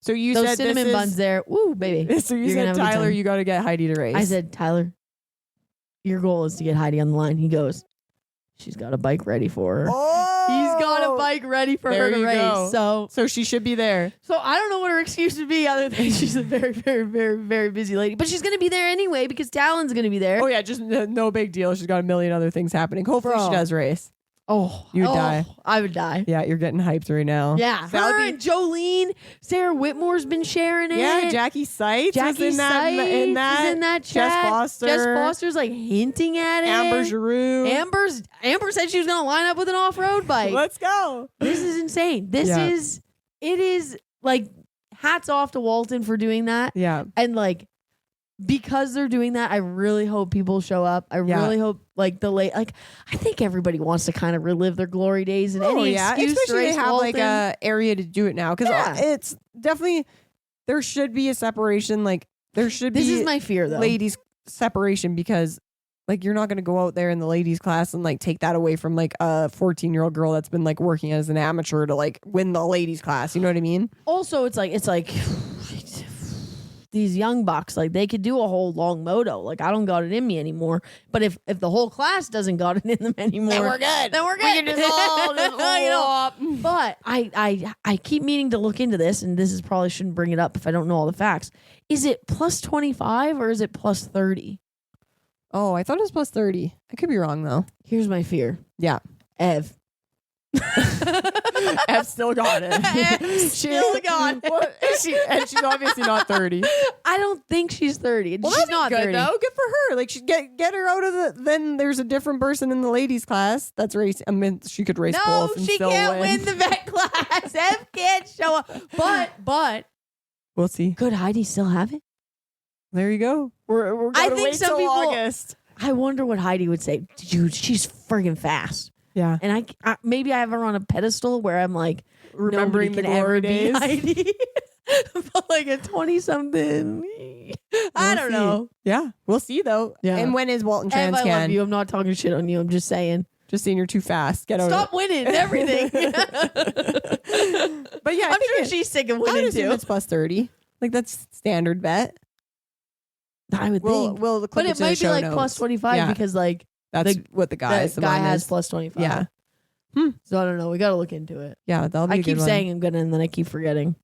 So you those said cinnamon buns there. Woo, baby. So you said, Tyler, you got to get Heidi to race. I said, Tyler, your goal is to get Heidi on the line. He goes, she's got a bike ready for her. Oh, he's got a bike ready for her to race. Go. So she should be there. So I don't know what her excuse would be other than she's a very, very, very, very busy lady. But she's going to be there anyway because Talon's going to be there. Oh, yeah. Just no big deal. She's got a million other things happening. Hopefully she does race. Oh, you would die. I would die. Yeah, you're getting hyped right now. Yeah, her and Jolene, Sarah Whitmore's been sharing it. Yeah, Jackie Seitz is in that chat. Jess Foster's like hinting at it. Amber Giroux. Amber said she was gonna line up with an off-road bike. Let's go. This is insane. It is like hats off to Walton for doing that. Yeah, and like. Because they're doing that, I really hope people show up. I really hope I think everybody wants to kind of relive their glory days and any excuse especially to race they have Walton. like a area to do it now because it's definitely there should be a separation. Like there should be. This is my fear though, ladies separation because like you're not going to go out there in the ladies class and like take that away from like a 14-year-old girl that's been like working as an amateur to like win the ladies class. You know what I mean? Also, it's like. These young bucks, like they could do a whole long moto. Like I don't got it in me anymore. But if the whole class doesn't got it in them anymore, then we're good. We can just all But I keep meaning to look into this, and this is probably shouldn't bring it up if I don't know all the facts. Is it plus 25 or is it plus 30? Oh, I thought it was plus 30. I could be wrong though. Here's my fear. Yeah, Ev. Ev still got it. Still got it. And she's obviously not 30. I don't think she's 30. Well, she's not good 30. though. Good for her. Like she get her out of the. Then there's a different person in the ladies class that's racing. I mean, she could race both. No, she can't win the vet class. Ev can't show up. But we'll see. Could Heidi still have it? There you go. We're I think wait some till people. August. I wonder what Heidi would say. Dude, she's friggin' fast. Yeah. And I maybe I have her on a pedestal where I'm like remembering the glory days. Heidi. But like a 20-something. I don't know. Yeah. We'll see though. Yeah. And when is Walton Trans Can? I love you. I'm not talking shit on you. I'm just saying. Just saying you're too fast. Get out Stop of it. winning everything. But yeah, I'm sure she's sick of winning too. It's plus 30. Like that's standard bet. I would think. But it might be like notes. plus 25 because like that's what the guy has plus 25. Yeah. So I don't know. We got to look into it. Yeah, that'll be I a good keep one. saying I'm gonna, and then I keep forgetting.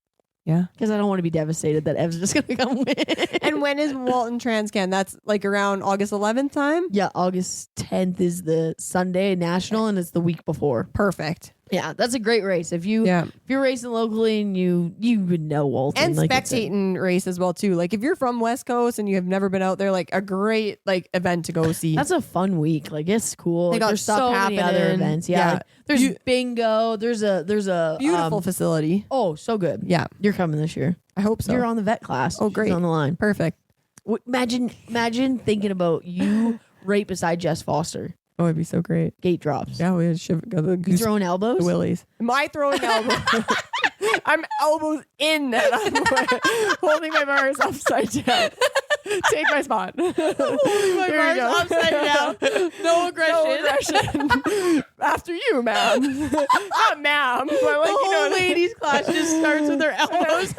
Yeah. Because I don't want to be devastated that Ev's just going to come win. And when is Walton Transcan? That's like around August 11th time? Yeah, August 10th is the Sunday national, and it's the week before. Perfect. Yeah, that's a great race. If you're racing locally and you would know Walton. And spectating race as well too. Like if you're from West Coast and you have never been out there, like a great like event to go see. That's a fun week. Like it's cool. They got there's stuff so happening. many other events. Yeah. Like, there's bingo. There's a beautiful facility. Oh, so good. Yeah. You're coming this year. I hope so. You're on the vet class. Oh, great. She's on the line. Perfect. Imagine thinking about you right beside Jess Foster. Oh, it'd be so great. Gate drops. Yeah, we should go the You throwing elbows? The willies. Am I throwing elbows? I'm elbows in and I'm holding my bars upside down. Take my spot. Holding my bars upside down. No aggression. After you, ma'am. Not ma'am. But like, the whole ladies class just starts with their elbows.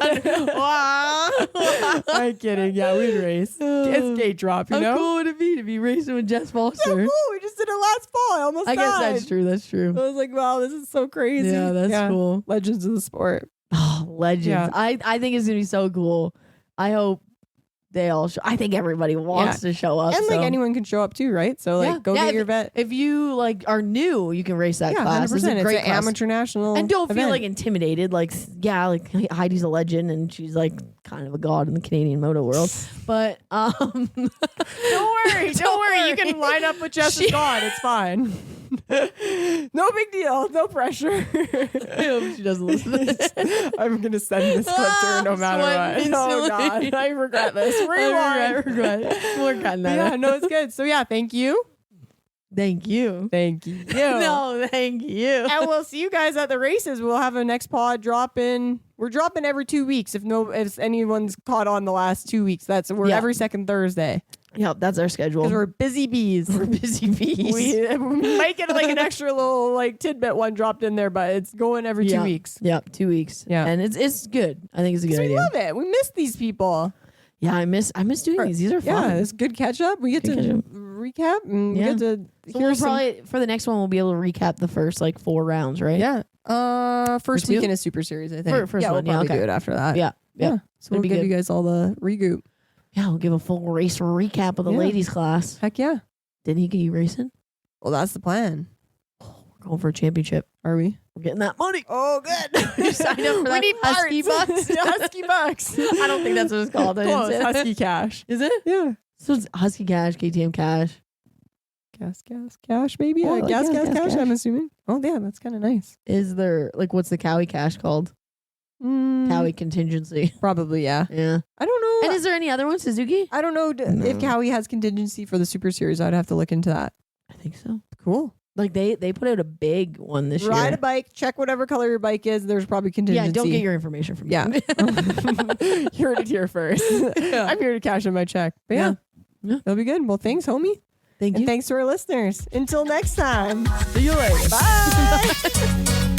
I'm kidding. Yeah, we'd race. It's gate drop, you know? How cool would it be to be racing with Jess Foster? So cool. We just did it last fall. I almost died. guess that's true. That's true. I was like, wow, this is so crazy. Yeah, that's cool. Legends of the sport. Oh, legends. Yeah. I think it's going to be so cool. I hope they all show. I think everybody wants to show up. And like anyone can show up too, right? So like go get your vet. If you like are new, you can race that class. 100%. It's a great an amateur national. And don't feel event. like intimidated. Like like Heidi's a legend and she's like kind of a god in the Canadian moto world. But don't worry. You can line up with Jessica God. It's fine. No big deal. No pressure. I hope she doesn't listen to this. I'm gonna send this clip to her no matter what. Instantly. Oh God, I regret this. I regret. We're cutting that. Yeah, no, it's good. So yeah, thank you. Thank you. Thank you. No, thank you. And we'll see you guys at the races. We'll have a next pod drop in. We're dropping every 2 weeks. If anyone's caught on the last 2 weeks, we're every second Thursday. Yep, that's our schedule. Because we're busy bees. We're busy bees. We might get like an extra little like tidbit one dropped in there, but it's going every 2 weeks. Yep, 2 weeks. Yeah, and it's good. I think it's a good idea. We love it. We miss these people. Yeah, I miss doing these. These are fun. Yeah, it's good catch up. We get to recap and we get to hear probably for the next one we'll be able to recap the first like 4 rounds, right? Yeah. First weekend is Super Series, I think. First we'll probably do it after that. Yeah. So we'll give you guys all the regroup. Yeah, we'll give a full race recap of the ladies class. Heck yeah. Didn't he get you racing? Well, that's the plan. We're going for a championship. Are we? We're getting that money. Oh, good. You signed up for that. We need Husky Bucks. Husky Bucks. I don't think that's what it's called. Close. Husky Cash. Is it? Yeah. So it's Husky Cash, KTM Cash. Gas, cash, maybe? Oh, gas, cash, I'm assuming. Oh, yeah, that's kind of nice. Is there, like, what's the Cowie Cash called? Cowie Contingency. Probably, yeah. Yeah. I don't know. And is there any other one, Suzuki? I don't know if Cowie has contingency for the Super Series. I'd have to look into that. I think so. Cool. Like, they put out a big one this year. Ride a bike, check whatever color your bike is. There's probably contingency. Yeah, don't get your information from me. Yeah. You heard it here first. Yeah. I'm here to cash in my check. But yeah, that'll be good. Well, thanks, homie. Thank you. And thanks to our listeners. Until next time. See you later. Bye.